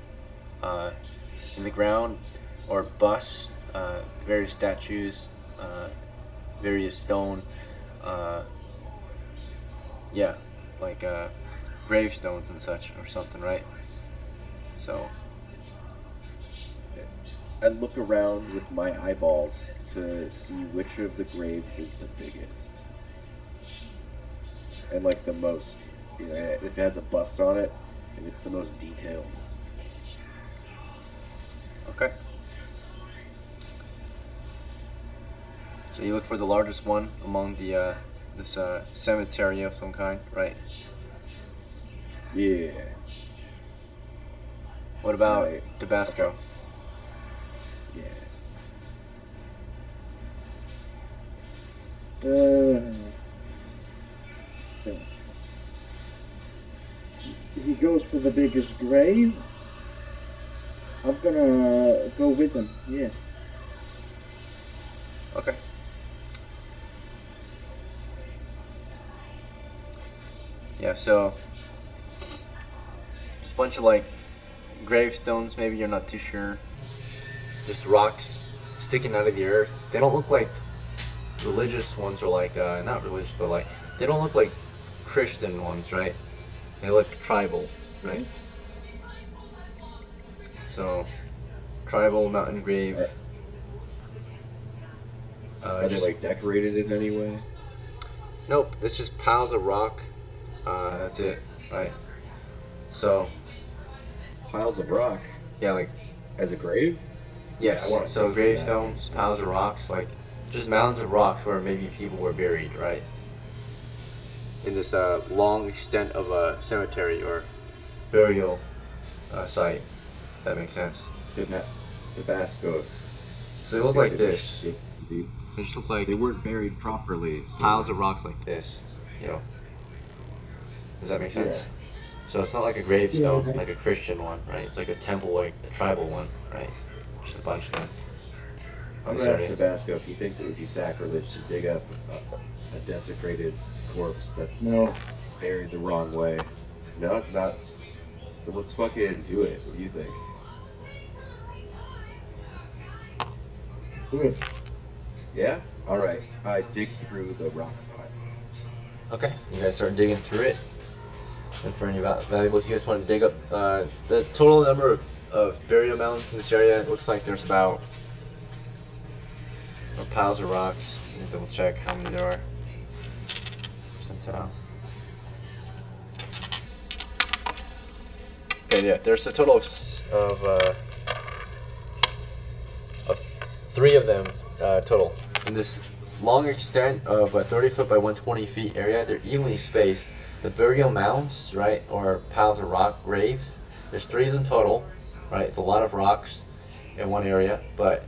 in the ground, or busts, various statues, various stone, yeah, like gravestones and such, or something, right? So I'd look around with my eyeballs to see which of the graves is the biggest and like the most. You know, if it has a bust on it, and it's the most detailed. okay. So you look for the largest one among the this cemetery of some kind, right? Yeah. What about Right. Tabasco? Yeah. He goes for the biggest grave. I'm gonna go with him. Yeah. Okay. Yeah, so it's a bunch of like gravestones, maybe you're not too sure. Just rocks sticking out of the earth. They don't look like religious ones, or like not religious, but like they don't look like Christian ones, right? They look tribal, right? So tribal mountain grave. Are they like decorated in any way? Nope, it's just piles of rock. That's it, right? So Piles of rock yeah, like as a grave? yes. I wanna So see gravestones, piles of rocks, like just mounds of rocks where maybe people were buried, right? In this long extent of a cemetery or burial site. If that makes sense. Tabascos. So they look like this. They just look like They weren't buried properly. So piles of rocks like this. You know. Does that make sense? So it's not like a gravestone, Yeah. like a Christian one, right? It's like a temple, like a tribal one, right? Just a bunch of them. I'm gonna ask Tabasco if he thinks it would be sacrilege to dig up a desecrated corpse that's No. buried the wrong way. No, it's not. But let's fucking do it. What do you think? Good. Yeah? Alright. I dig through the rock pile. Okay, you guys start digging through it. And for any valuables, you guys want to dig up the total number of burial mounds in this area. It looks like there's about piles of rocks. Let me double check how many there are. Percentile. Okay, yeah, there's a total of 3 of them total. In this long extent of a 30 foot by 120 feet area, they're evenly spaced. The burial mounds, right, or piles of rock graves, there's 3 of them total, right? It's a lot of rocks in one area, but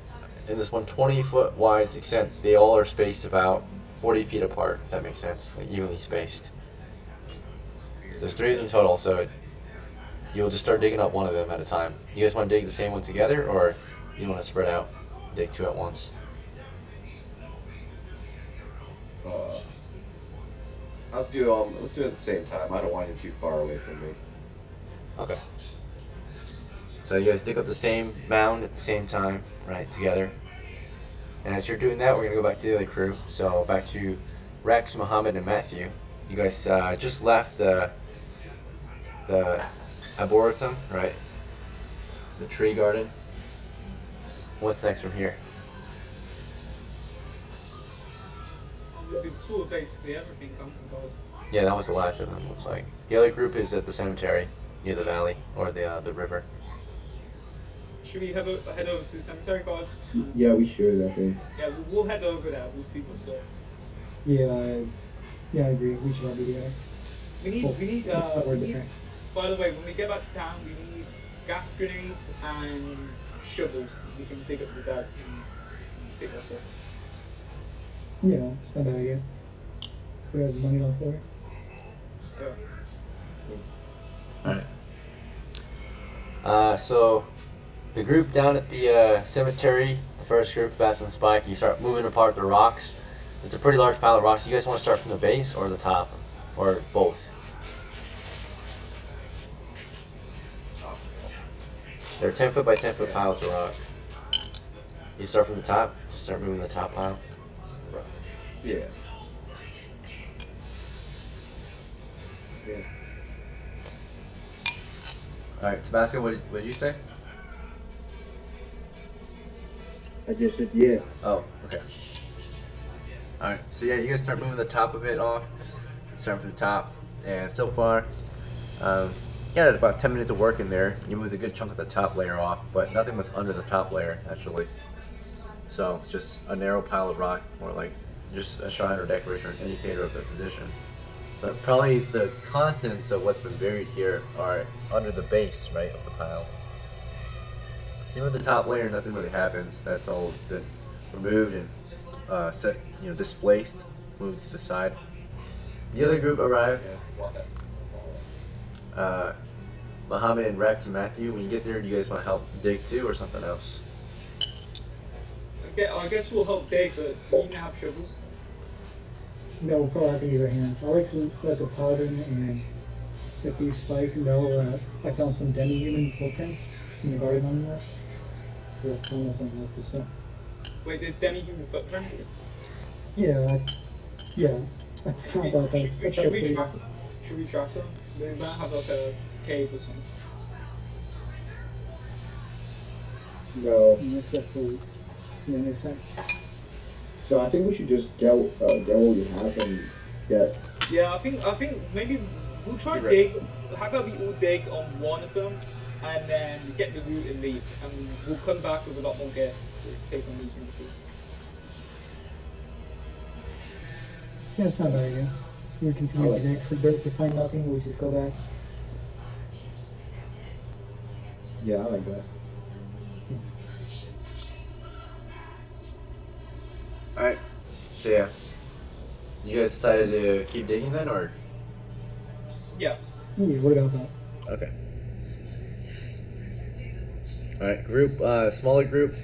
in this 120 foot wide extent, they all are spaced about 40 feet apart, if that makes sense, like evenly spaced. So there's 3 of them total, so you'll just start digging up one of them at a time. You guys want to dig the same one together, or you want to spread out, dig 2 at once? Let's do it at the same time. I don't want you too far away from me. Okay. So you guys dig up the same mound at the same time, right, together. And as you're doing that, we're going to go back to the other crew. So back to Rex, Muhammad, and Matthew. You guys just left the Arboretum, right? The tree garden. What's next from here? We explored basically everything, guys. Yeah, that was the last of them, looks like. The other group is at the cemetery, near the valley, or the river. should we head over to the cemetery, guys? Yeah, we should, I think. Yeah, we'll head over there. We'll see what's up. Yeah, I agree. We should all be together. We need, by the way, when we get back to town, we need gas grenades and shovels. We can dig up the dead and take that stuff. Yeah, it's not a bad idea. We have money on the floor. Yeah. Alright. So, the group down at the cemetery, the first group, Bass and Spike, you start moving apart the rocks. It's a pretty large pile of rocks. You guys want to start from the base or the top? Or both? They're 10 foot by 10 foot piles of rock. You start from the top, just start moving the top pile. Yeah. Alright, Tabasco, what did you say? I just said yeah. Oh, okay. Alright, so yeah, you guys start moving the top of it off. Start from the top, and so far, you got about 10 minutes of work in there. You moved a good chunk of the top layer off, but nothing was under the top layer, actually. So, it's just a narrow pile of rock, more like just a shrine or decoration or an indicator of the position. But probably the contents of what's been buried here are under the base, right, of the pile. See, with the top layer, nothing really happens. That's all been removed and set, displaced, moved to the side. The other group arrived. Muhammad and Rex and Matthew. When you get there, do you guys want to help dig too, or something else? Okay, I guess we'll help dig, but do you have shovels? No, we'll probably have to use our hands. I like to let the paladin and let the Spike know I found some DEMI-HUMAN footprints in the garden on that. I don't know if I'm left this up. Wait, there's DEMI-HUMAN footprints? Yeah. I thought that Should we track them? They might have like a cave or something. No. Except for this side. So I think we should just get what we have and get. Yeah, I think maybe we'll try and dig. How about we all dig on one of them, and then get the loot and leave, and we'll come back with a lot more gear to take on these ones. Yeah, it's not a bad idea. We continue to dig for dirt. If we find nothing, we'll just go back. Yeah, I like that. Alright, so yeah. You guys decided to keep digging then, or? Yeah. Yeah, what about that? Okay. Alright, group, smaller group.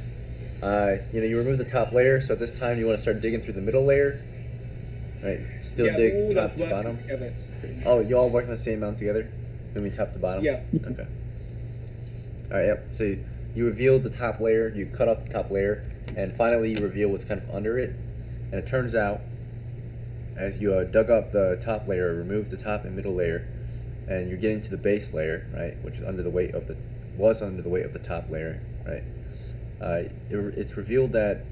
You remove the top layer, so at this time you want to start digging through the middle layer. Right, still Yeah, dig we'll top to work bottom. together. Oh, you all working on the same amount together? Moving top to bottom? Yeah. Okay. Alright, yep. So you revealed the top layer, you cut off the top layer, and finally you reveal what's kind of under it. And it turns out, as you dug up the top layer, removed the top and middle layer, and you're getting to the base layer, right, which is under the weight of the top layer, right? It's revealed that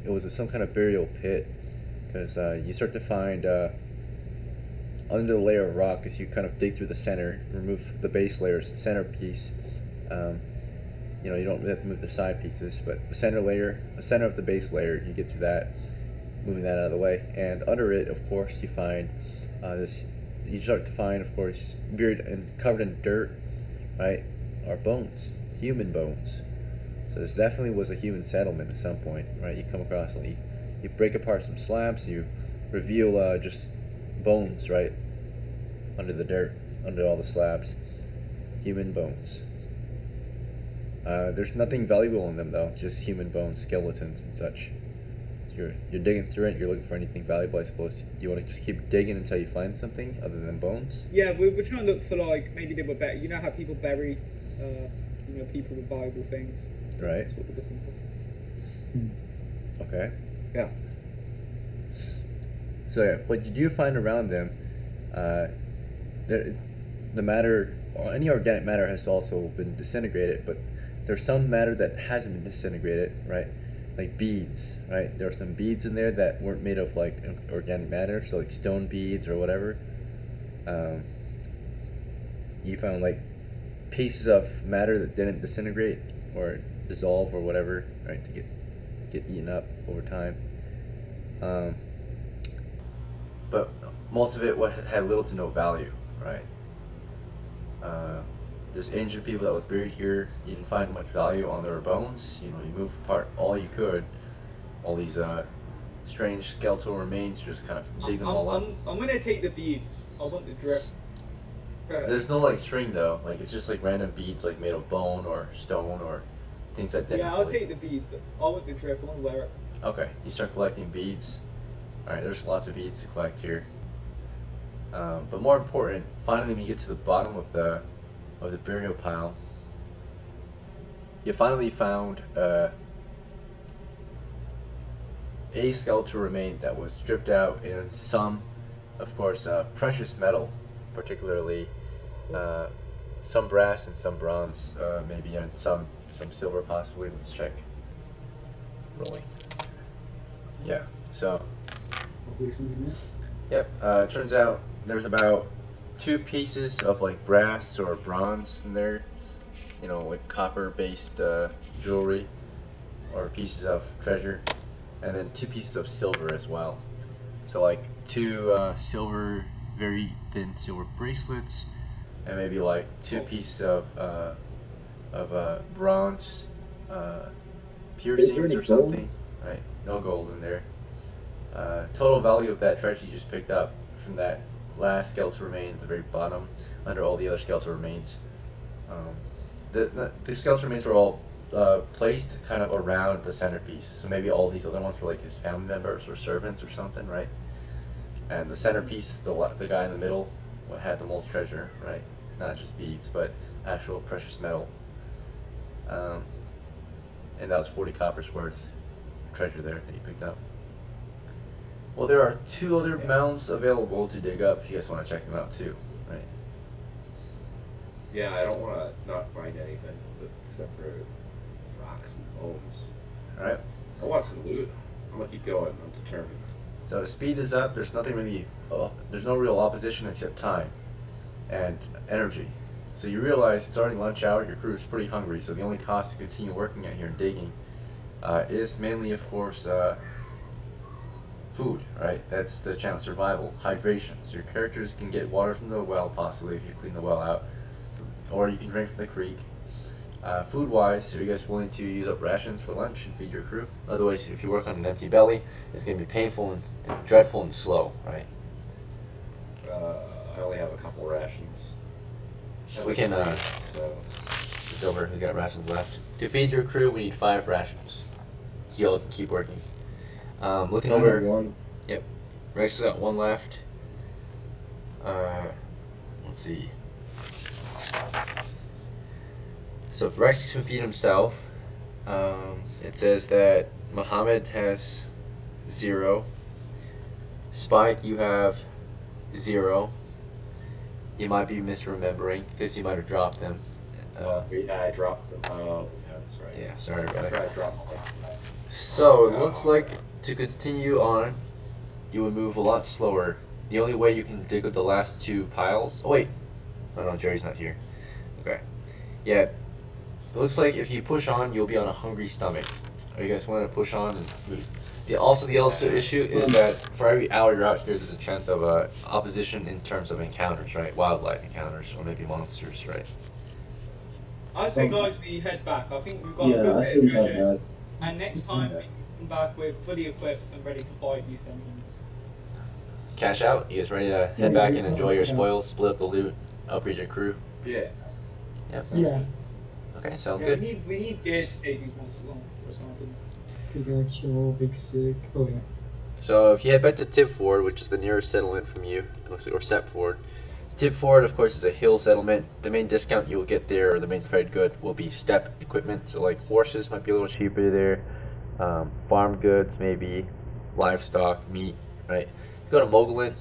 it was some kind of burial pit, because you start to find under the layer of rock, as you kind of dig through the center, remove the base layer's centerpiece. You don't really have to move the side pieces, but the center layer, the center of the base layer, you get to that, moving that out of the way. And under it, of course, you find you start to find, of course, buried and covered in dirt, right, are bones, human bones. So this definitely was a human settlement at some point, right? You come across, you break apart some slabs, you reveal just bones, right, under the dirt, under all the slabs, human bones. There's nothing valuable in them though, just human bones, skeletons and such. So you're digging through it, you're looking for anything valuable, I suppose. Do you want to just keep digging until you find something other than bones? Yeah, we're trying to look for maybe they were better. You know how people bury, people with valuable things. Right. That's what we're looking for. Okay. Yeah. So yeah, what you do find around them, the matter, any organic matter has also been disintegrated, but there's some matter that hasn't been disintegrated, right? Like beads, right? There are some beads in there that weren't made of organic matter, so like stone beads or whatever. You found pieces of matter that didn't disintegrate, or dissolve or whatever, right, to get eaten up over time. But most of it had little to no value, right? There's ancient people that was buried here. You didn't find much value on their bones. You know, you move apart all you could. All these strange skeletal remains, just kind of dig them all up. I'm gonna take the beads. I want the drip. There's no like string though. Like it's just like random beads, like made of bone or stone or things that didn't. Yeah, I'll take the beads. I want the drip. I want to wear it. Okay, you start collecting beads. All right, there's lots of beads to collect here. But more important, finally, when you get to the bottom of the burial pile, you finally found a skeletal remain that was stripped out in some, of course, precious metal, particularly some brass and some bronze, maybe, and some silver possibly. Let's check. Rolling. Yeah. So. Hopefully something else. Yep. Turns out there's about 2 pieces of like brass or bronze in there, you know, like copper-based jewelry or pieces of treasure, and then 2 pieces of silver as well. So like 2 silver, very thin silver bracelets, and maybe like 2 pieces of bronze piercings or something. Right? No gold in there. Total value of that treasure you just picked up from that last skeletal remain at the very bottom, under all the other skeletal remains. The skeletal remains were all placed kind of around the centerpiece. So maybe all these other ones were like his family members or servants or something, right? And the centerpiece, the guy in the middle, had the most treasure, right? Not just beads, but actual precious metal. And that was 40 coppers worth of treasure there that you picked up. Well, there are 2 other mounds available to dig up if you guys want to check them out too, right? Yeah, I don't want to not find anything except for rocks and bones. Alright. I want some loot. I'm gonna keep going. I'm determined. So to speed this up, there's nothing really, there's no real opposition except time and energy. So you realize it's already lunch hour, your crew is pretty hungry, so the only cost to continue working out here and digging is mainly, of course, food, right? That's the channel survival. Hydration. So your characters can get water from the well, possibly, if you clean the well out, or you can drink from the creek. Food-wise, are you guys willing to use up rations for lunch and feed your crew? Otherwise, if you work on an empty belly, it's going to be painful and dreadful and slow, right? I only have a couple rations. We can, So, just over who's got rations left. To feed your crew, we need 5 rations. You'll keep working. Looking I have over. 1. Yep. Rex has got 1 left. Let's see. So if Rex can feed himself, it says that MUHMMAD has 0. Spike, you have 0. You might be misremembering because you might have dropped them. I dropped them. Oh, yeah, that's right. Yeah, sorry about I it. dropped them. So it looks like to continue on, you would move a lot slower. The only way you can dig up the last 2 piles. Oh wait, no, Jerry's not here. Okay, yeah. It looks like if you push on, you'll be on a hungry stomach. Are you guys want to push on and move? The other issue is that for every hour you're out here, there's a chance of opposition in terms of encounters, right? Wildlife encounters, or maybe monsters, right? I say, guys, we head back. I think we've got a Yeah, good I bit think of we have treasure. that. And next time we come back with fully equipped and ready to fight these enemies. Cash out. You guys ready to head back and enjoy your spoils, split up the loot, upgrade your crew? Yeah. Yep. Yeah. Okay, sounds Yeah, good. we need gear to take these monsters on. That's my opinion. Big Archer, Big Sick. Oh yeah. So if you head back to Tipford, which is the nearest settlement from you, it looks like, or Sepford. Tipford, of course, is a hill settlement. The main discount you'll get there, or the main trade good, will be steppe equipment. So like horses might be a little cheaper there. Farm goods, maybe livestock, meat, right? You go to Mogullen,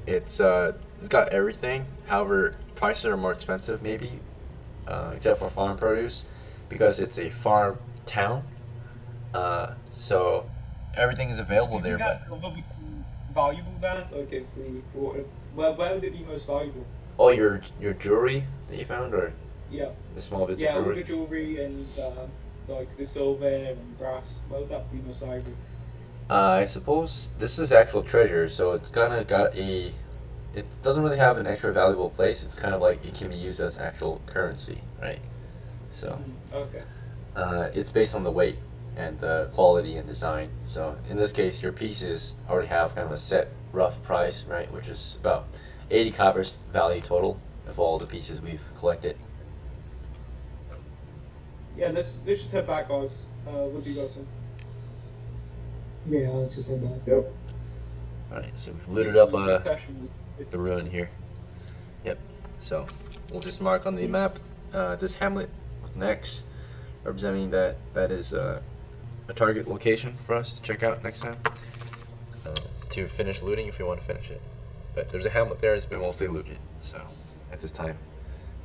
it's got everything. However, prices are more expensive, maybe, except for farm produce, because it's a farm town. So everything is available there. Do you think that will be valuable then? Okay, where would it be most valuable? Oh, your jewelry that you found, or Yeah. The small bits Yeah, of all the ruin. jewelry and like the silver and brass. Where would that be most likely? I suppose this is actual treasure, so it's kind of got a. It doesn't really have an extra valuable place. It's kind of like it can be used as actual currency, right? So Okay. it's based on the weight and the quality and design. So in this case, your pieces already have kind of a set rough price, right? Which is about 80 coppers value total of all the pieces we've collected. Yeah, let's just head back, guys. What do you guys think? Yeah, let's just head back. Yep. All right, so we've looted up Session was- the ruin here. Yep. So we'll just mark on the map this hamlet with an X, representing that is a target location for us to check out next time. To finish looting if we want to finish it. But there's a hamlet there, it's been mostly looted. So at this time,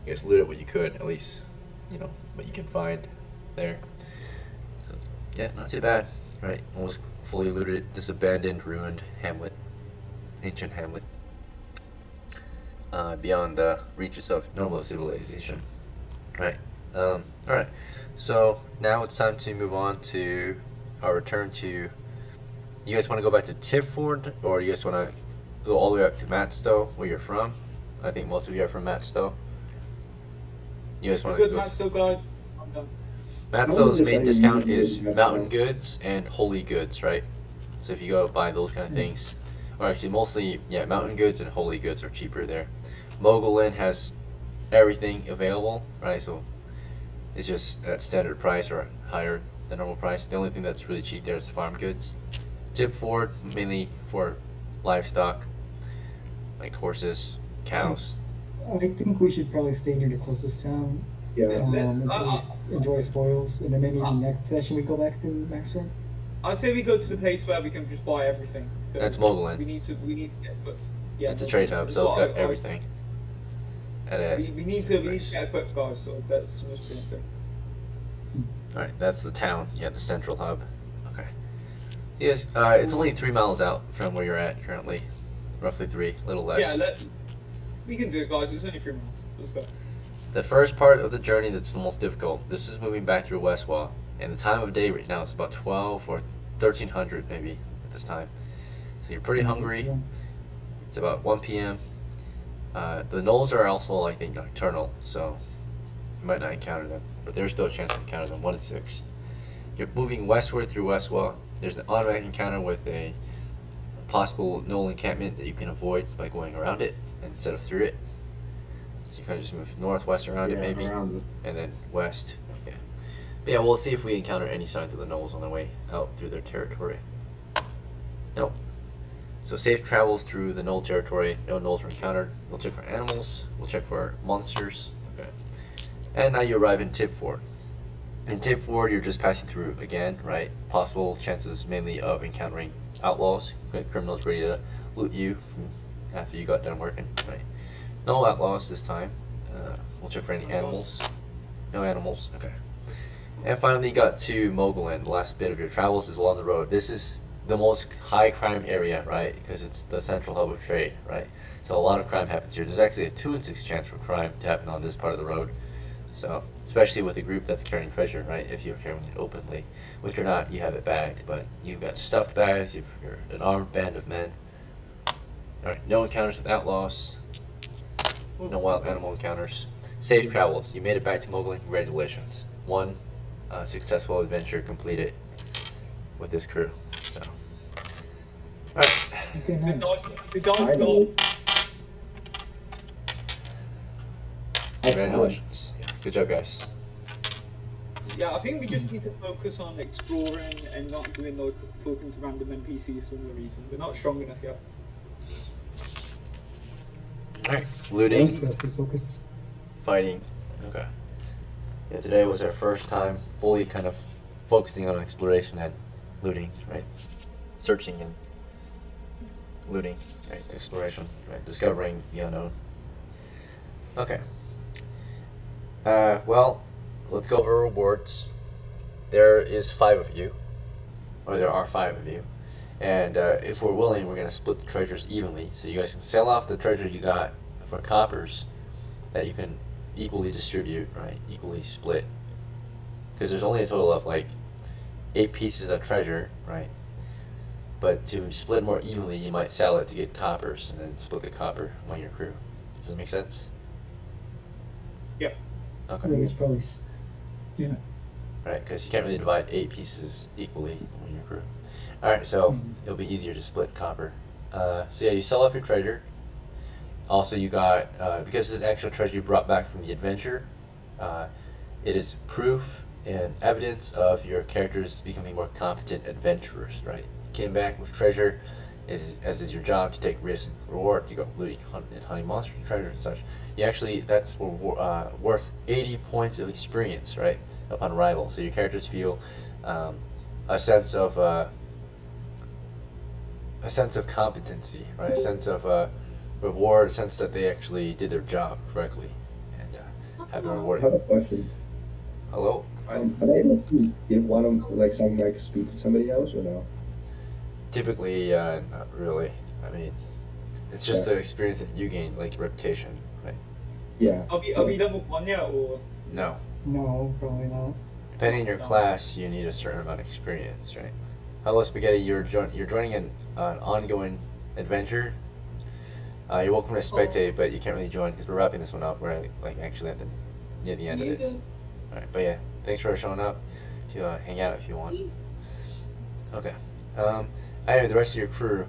you guys looted what you could, at least, you know, what you can find there. So, yeah, not too bad, right? Almost fully looted this abandoned, ruined hamlet, ancient hamlet. Beyond the reaches of normal civilization. Right. Alright. So now it's time to move on to our return to. You guys want to go back to Tipford, or you guys want to go all the way up to Matstow, where you're from? I think most of you are from Matstow. You guys want to Good go? match still, guys. I'm done. Matstow's main discount is mountain goods and holy goods, right? So if you go buy those kind of things, or actually mostly, yeah, mountain goods and holy goods are cheaper there. MOGULLEN has everything available, right? So it's just at standard price or higher than normal price. The only thing that's really cheap there is farm goods. Tipford, mainly for livestock, like horses, cows. I think we should probably stay near the closest town. Yeah. Enjoy spoils, and then maybe next session we go back to Maxwell. I'd say we go to the place where we can just buy everything. That's because MOGULLEN. We need to get equipped. Yeah, It's a trade hub, so it's got everything. And We need to get equipped, guys. So that's the most important thing. alright, that's the town. Yeah, the central hub. Okay. Yes, it's only 3 miles out from where you're at currently. Roughly 3, a little less. Yeah, we can do it, guys. It's only 3 miles. Let's go. The first part of the journey that's the most difficult. This is moving back through WESWA. And the time of day right now is about 12 or 1300 maybe at this time. So you're pretty hungry. It's about 1 p.m. The gnolls are also, I think, nocturnal, so you might not encounter them. But there's still a chance to encounter them, 1 in 6. You're moving westward through WESWA. There's an automatic encounter with a possible gnoll encampment that you can avoid by going around it instead of through it. So you kind of just move northwest around it maybe, and then west. Yeah. But yeah, we'll see if we encounter any signs of the gnolls on the way out through their territory. Nope. So safe travels through the gnoll territory. No gnolls were encountered. We'll check for animals. We'll check for monsters. Okay. And now you arrive in Tipford. In Tipford, you're just passing through again, right? Possible chances mainly of encountering outlaws, criminals ready to loot you after you got done working, right? No outlaws this time. We'll check for any animals. No animals. Okay. And finally, you got to MOGULLEN. The last bit of your travels is along the road. This is the most high crime area, right? Because it's the central hub of trade, right? So a lot of crime happens here. There's actually a 2 in 6 chance for crime to happen on this part of the road. So, especially with a group that's carrying treasure, right? If you're carrying it openly, which you're not, you have it bagged. But you've got stuffed bags. You're an armed band of men. All right, no encounters with outlaws. No wild animal encounters. Safe travels. You made it back to MOGULLEN. Congratulations. 1 successful adventure completed with this crew. So, alright. Okay, nice. The dice goal. Congratulations. Good job, guys. Yeah, I think we just need to focus on exploring and not doing like talking to random NPCs for no reason. We're not strong enough yet. Alright. Looting, Good focus. fighting. Okay. Yeah, today was our first time fully kind of focusing on exploration and looting, right? Searching and looting, right? Exploration, right? Discovering the unknown. Okay. Well, let's go over rewards. There is 5 of you, or there are 5 of you, and if we're willing, we're gonna split the treasures evenly. So you guys can sell off the treasure you got for coppers that you equally distribute, right? Equally split. Because there's only a total of like 8 pieces of treasure, right? But to split more evenly, you might sell it to get coppers and then split the copper among your crew. Does that make sense? Yep. I Okay. think it's probably, yeah. Right, because you can't really divide 8 pieces equally among your crew. Alright, so Mhm. it'll be easier to split copper. So yeah, you sell off your treasure. Also, you got, because this is actual treasure you brought back from the adventure, it is proof and evidence of your characters becoming more competent adventurers, right? You came back with treasure, as is your job to take risks and reward. You go looting and hunting monsters and treasure and such. You actually, that's worth 80 points of experience, right? Upon arrival. So your characters feel a sense of competency, right? A sense of reward, a sense that they actually did their job correctly and have been I rewarded. have a question. Hello? Are they able to give one of like some like speed to somebody else or no? Typically, not really. I mean, it's just the experience that you gain, like reputation, right? Yeah. Are we level 1 yet, or? No. No, probably not. Depending on your class, you need a certain amount of experience, right? Hello, Spaghetti. You're joining an ongoing adventure. You're welcome to spectate, but you can't really join because we're wrapping this one up. We're like actually at the near the end of it. All right, but yeah, thanks for showing up. To hang out if you want. Okay. Anyway, the rest of your crew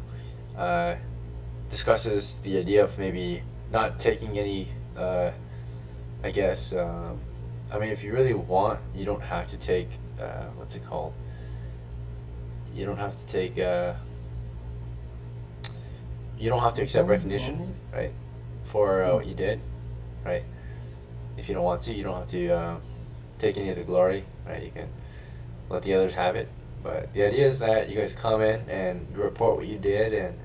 discusses the idea of maybe not taking any. I guess. I mean, if you really want, you don't have to take. What's it called? You don't have to take. You don't have to accept recognition, right, for what you did, right? If you don't want to, you don't have to take any of the glory, right? You can let the others have it. But the idea is that you guys come in and you report what you did, and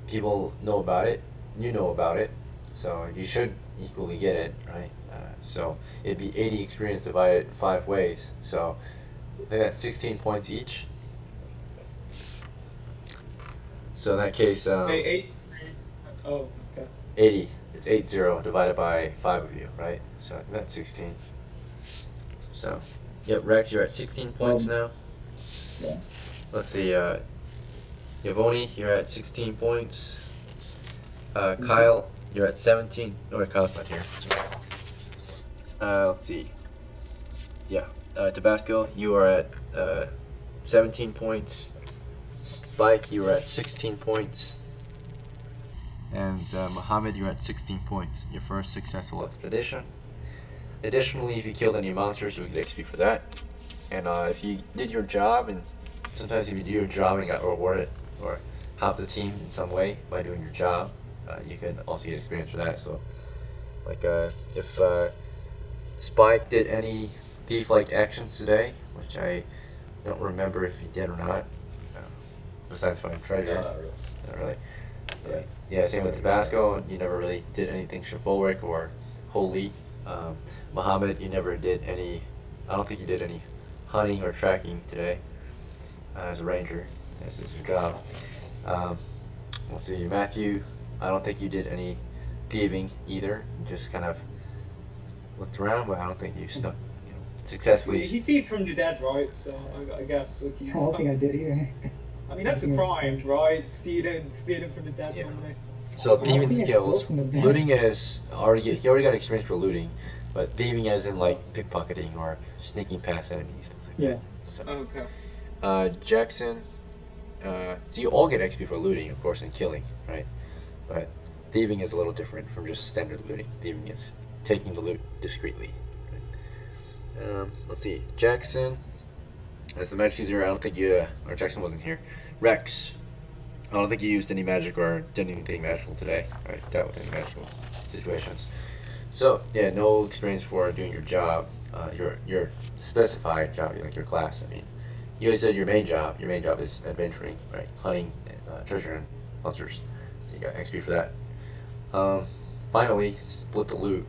people know about it. You know about it, so you should equally get it, right? So it'd be 80 experience divided 5 ways. So I think that's 16 points each. So in that case, 8. Oh, okay. 80. It's 80 divided by 5 of you, right? So that's 16. So, yep, Rex, you're at 16 points now. Yeah. Let's see, Yvonne, you're at 16 points. Kyle, you're at 17. Oh, Kyle's not here. Let's see. Yeah, Tabasco, you are at 17 points. Spike, you are at 16 points. And Muhammad, you're at 16 points. Your first successful expedition. Additionally, if you killed any monsters, you get XP for that. And if you did your job, and sometimes if you do your job and got rewarded or helped the team in some way by doing your job, you can also get experience for that. So, like if Spike did any thief-like actions today, which I don't remember if he did or not, besides finding treasure. Not really. But, yeah, same with Tabasco. You never really did anything chivalric or holy. Muhammad, you never did any. I don't think you did any hunting or tracking today as a ranger. This is your job. Let's see, Matthew. I don't think you did any thieving either. You just kind of looked around, but I don't think you stuck. Successfully. He thieved from the dead, right? So I guess like he's. I don't think I did either. I mean, that's a crime, right? Stealing from the dead. Yeah. Normally. So I don't thieving think I stole skills. from the dead. Looting is he already got experience for looting, but thieving as in like pickpocketing or sneaking past enemies, things like Yeah. that. So, Okay. Jackson. So you all get XP for looting, of course, and killing, right? But thieving is a little different from just standard looting. Thieving is taking the loot discreetly. Right? Let's see, Jackson. As the magic user, I don't think you, or Jackson wasn't here. Rex, I don't think you used any magic or did anything magical today, right? Dealt with any magical situations. So, yeah, no experience for doing your job, your specified job, like your class. I mean, you guys said your main job is adventuring, right? Hunting, treasure, and monsters. So you got XP for that. Finally, split the loot.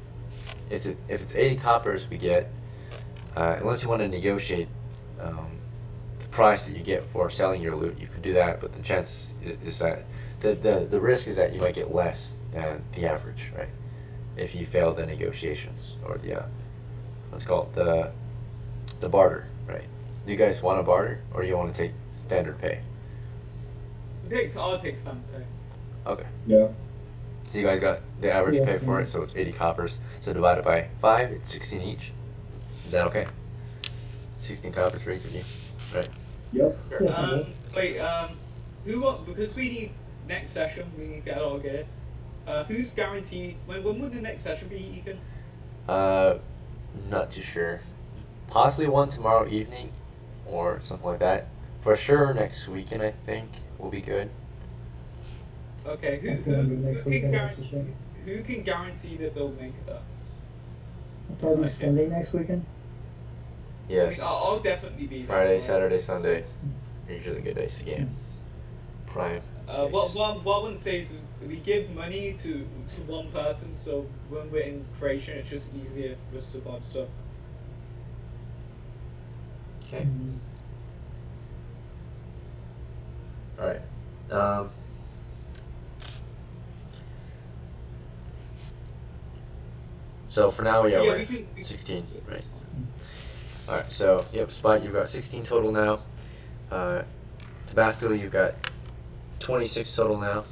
If it's 80 coppers we get, unless you want to negotiate the price that you get for selling your loot, you could do that, but the chances is that the risk is that you might get less than the average, right? if you fail the negotiations or the let's call it the barter, right? Do you guys want to barter or do you want to take standard pay? I'll take some pay. Okay. Yeah. So you guys got the average Yes, pay for yeah. it, so it's 80 coppers. So divided by 5, it's 16 each. Is that okay? 16 coppers for each of you, right? Yep. Yes, I'm good. Wait, because we need next session, we need to get our gear. Who's guaranteed? When would the next session be, Ethan? Not too sure. Possibly one tomorrow evening, or something like that. For sure, next weekend I think will be good. Okay, I think it'll be next weekend, that's for sure. who can guarantee that they'll make it up? Probably Okay. Sunday next weekend. Yes. I'll definitely be there. Friday, Saturday, Sunday. Are usually good days to game. Prime. What I want to say is we give money to one person, so when we're in creation, it's just easier for us to buy stuff. Okay. Mm. All right. So for now, yeah, we're we can. 16, right? All right. So yep, Spot, you've got 16 total now. Tabasco, you've got 26 total now.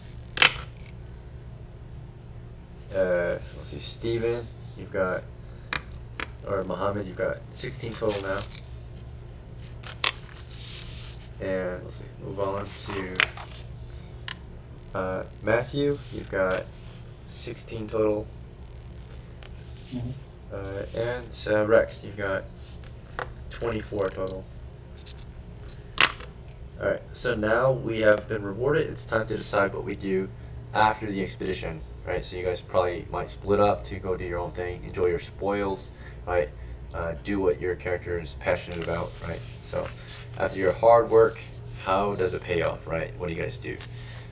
Let's see, Steven, you've got, or Muhammad, you've got 16 total now. And let's see, move on to Matthew, you've got 16 total. Nice. And Rex, you've got 24 total. Alright, so now we have been rewarded. It's time to decide what we do after the expedition, right? So you guys probably might split up to go do your own thing, enjoy your spoils, right? Do what your character is passionate about, right? So after your hard work, how does it pay off, right? What do you guys do?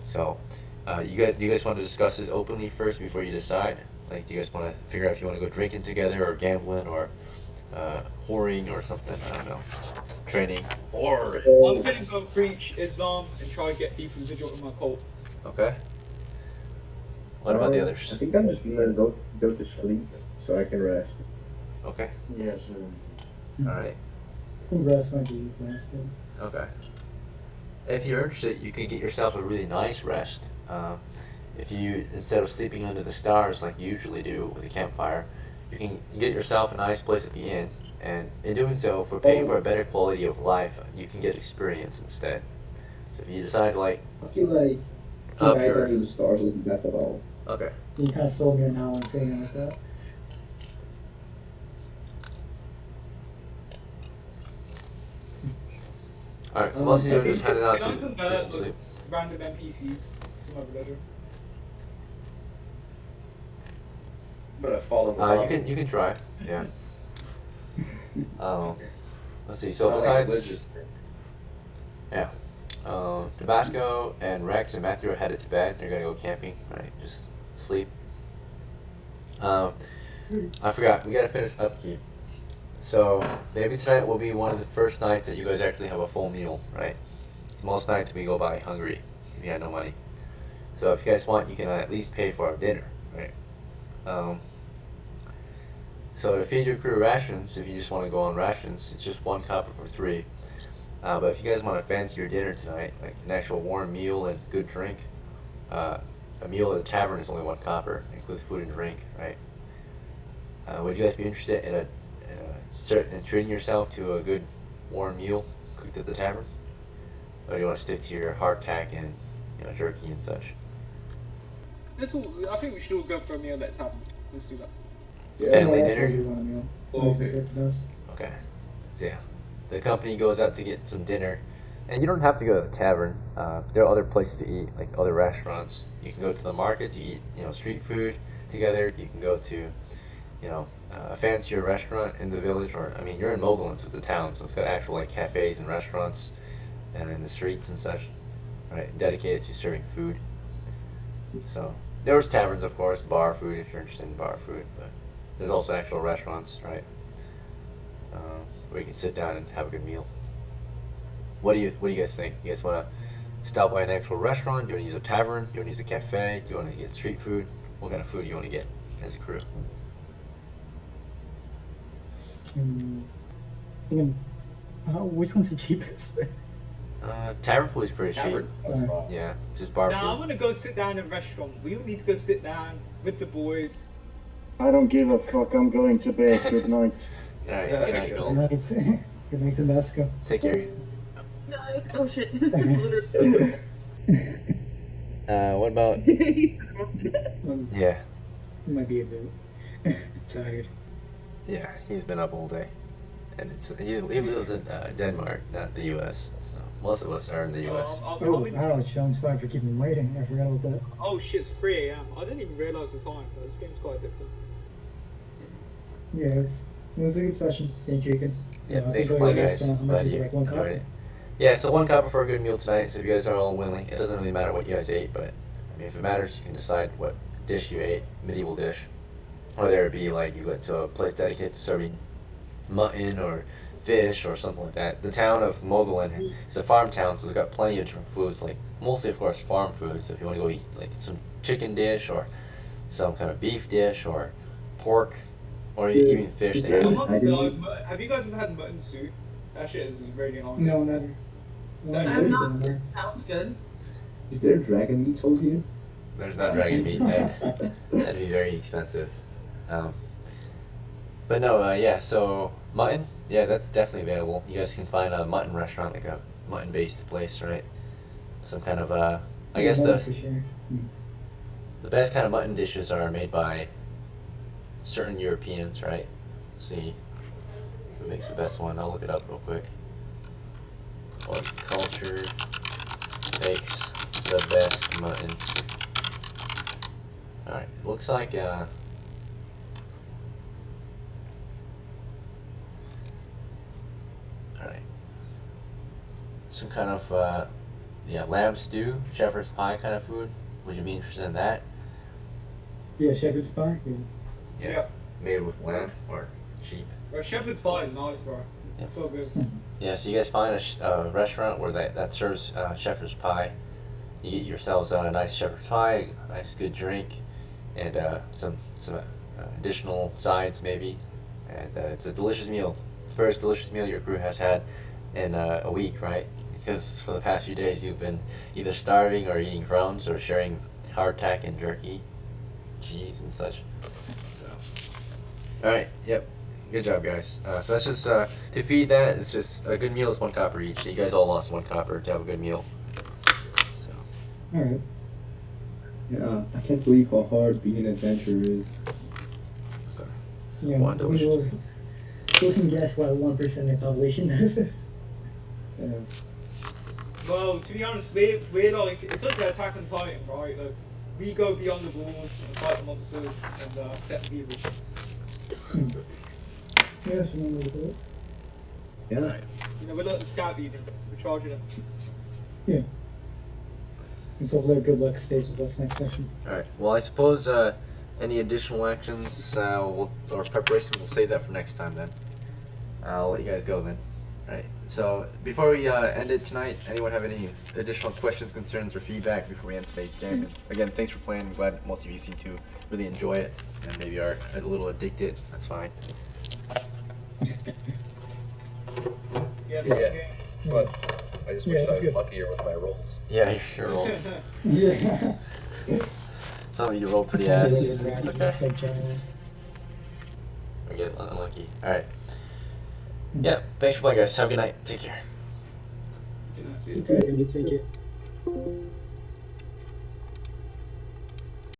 So do you guys want to discuss this openly first before you decide? Like, do you guys want to figure out if you want to go drinking together or gambling or whoring or something? I don't know. Training. Or I'm gonna go preach Islam and try to get people to join my cult. okay. What about the others? I think I'm just gonna go to sleep so I can rest. Okay. Yes. All right. Rest might be wasted. Okay. If you're interested, you can get yourself a really nice rest. If you, instead of sleeping under the stars like you usually do with a campfire, you can get yourself a nice place at the inn, and in doing so, for paying for a better quality of life, you can get experience instead. So if you decide, like, I feel like up night your, under the stars isn't best at all. okay. You kind of sold me an hour and saying it like that. All right. So most of you are just headed out Can I to convert get some sleep. random NPCs to my religion? I'm gonna follow the You can try. Yeah. Let's see. So besides, yeah, Tabasco and Rex and Matthew are headed to bed. They're gonna go camping, right? Just sleep. I forgot. We gotta finish upkeep. So maybe tonight will be one of the first nights that you guys actually have a full meal, right? Most nights we go by hungry if you had no money. So if you guys want, you can at least pay for our dinner, right? So to feed your crew rations, if you just want to go on rations, it's just 1 copper for 3. But if you guys want to fancy your dinner tonight, like an actual warm meal and good drink, a meal at the tavern is only 1 copper, includes food and drink, right? Would you guys be interested in in treating yourself to a good warm meal cooked at the tavern? Or do you want to stick to your hardtack and jerky and such? I think we should all go for a meal at tavern. Let's do that. Yeah. Family Yeah, that's dinner? what you want to know. Okay. Nice and good for those. Okay. So yeah, the company goes out to get some dinner, and you don't have to go to the tavern. There are other places to eat, like other restaurants. You can go to the market to eat, street food together. You can go to, a fancier restaurant in the village, or I mean, you're in Mogullen, so it's a town, so it's got actual like cafes and restaurants, and in the streets and such, right, dedicated to serving food. So there was taverns, of course, bar food if you're interested in bar food, but there's also actual restaurants, right, where you can sit down and have a good meal. What do you guys think? You guys want to stop by an actual restaurant? Do you want to use a tavern? Do you want to use a cafe? Do you want to get street food? What kind of food do you want to get? as a crew? Which one's the cheapest? Tavern food is pretty cheap. Tavern's the best spot. Yeah, it's just bar Now I food. want to go sit down in a restaurant. We all need to go sit down with the boys. I don't give a fuck. I'm going to bed. Good night. Alright, good night, Good Noel. night. Good night, Tabasco. Take care. Oh shit. What about? Yeah, Might be a bit tired. yeah, he's been up all day, and he lives in Denmark, not the U.S. So most of us are in the U.S. Oh, ouch. I'm sorry for keeping waiting. I forgot about that. Oh shit, it's 3 a.m. I didn't even realise the time. But this game's quite addictive. Yeah, it was a good session. Thank you again. Yeah, I thanks think for I playing, guess, guys. how much Glad is it, you like 1 enjoyed copper? it. Yeah, so 1 copper for a good meal tonight. So if you guys are all willing, it doesn't really matter what you guys ate, but I mean, if it matters, you can decide what dish you ate, medieval dish, whether it be like you went to a place dedicated to serving mutton or fish or something like that. The town of Mogullen is a farm town, so it's got plenty of different foods, like mostly, of course, farm food. So if you want to go eat like some chicken dish or some kind of beef dish or pork or even fish, they have I'm it. not gonna lie, have you guys ever had mutton soup? That shit is really nice. No, never. So No, I'm not- never. Sounds good. Is there dragon meat sold here? There's not dragon meat. That'd be very expensive. But no, yeah, so mutton, yeah, that's definitely available. You guys can find a mutton restaurant, like a mutton-based place, right? Some kind of, I guess Yeah, the for sure. the best kind of mutton dishes are made by certain Europeans, right? Let's see who makes the best one. I'll look it up real quick. What culture makes the best mutton? Alright, looks like, alright. Some kind of, yeah, lamb stew, shepherd's pie kind of food. Would you be interested in that? Yeah, shepherd's pie. Yeah. Yeah. Made with lamb or sheep. Bro, shepherd's pie is nice, bro. It's so good. Yeah, so you guys find a restaurant where that serves shepherd's pie. You get yourselves a nice shepherd's pie, a nice good drink, and some additional sides maybe. And it's a delicious meal. It's the first delicious meal your crew has had in a week, right? Because for the past few days you've been either starving or eating crumbs or sharing hardtack and jerky, cheese and such. So, all right, yep. Good job, guys. So that's just to feed that. It's just a good meal is 1 copper each. You guys all lost 1 copper to have a good meal. So All right. Yeah, I can't believe how hard being an adventurer is. Yeah, One delicious. Who can guess why 1% of the population does this? Yeah. Well, to be honest, we're like, it's like the Attack on Titan, right? Like, we go beyond the walls and fight the monsters and protect the evil. Yes, remember that. Yeah. You know, we're like the scout leader. We're charging them. Yeah. And so hopefully good luck stays with us next session. all right. Well, I suppose any additional actions or preparations, we'll save that for next time then. I'll let you guys go then. All right. So before we end it tonight, anyone have any additional questions, concerns, or feedback before we end today's game? And again, thanks for playing. I'm glad most of you seem to really enjoy it and maybe are a little addicted. That's fine. Yes, Yeah. okay. But I just Yeah, wish I was good. luckier with my rolls. Yeah, your rolls. Yeah. Some of you rolled pretty ass. It's okay. Like general. I get unlucky. Alright. Yeah, thanks for playing, guys. Have a good night. Take care. You know, see It's good, thank you.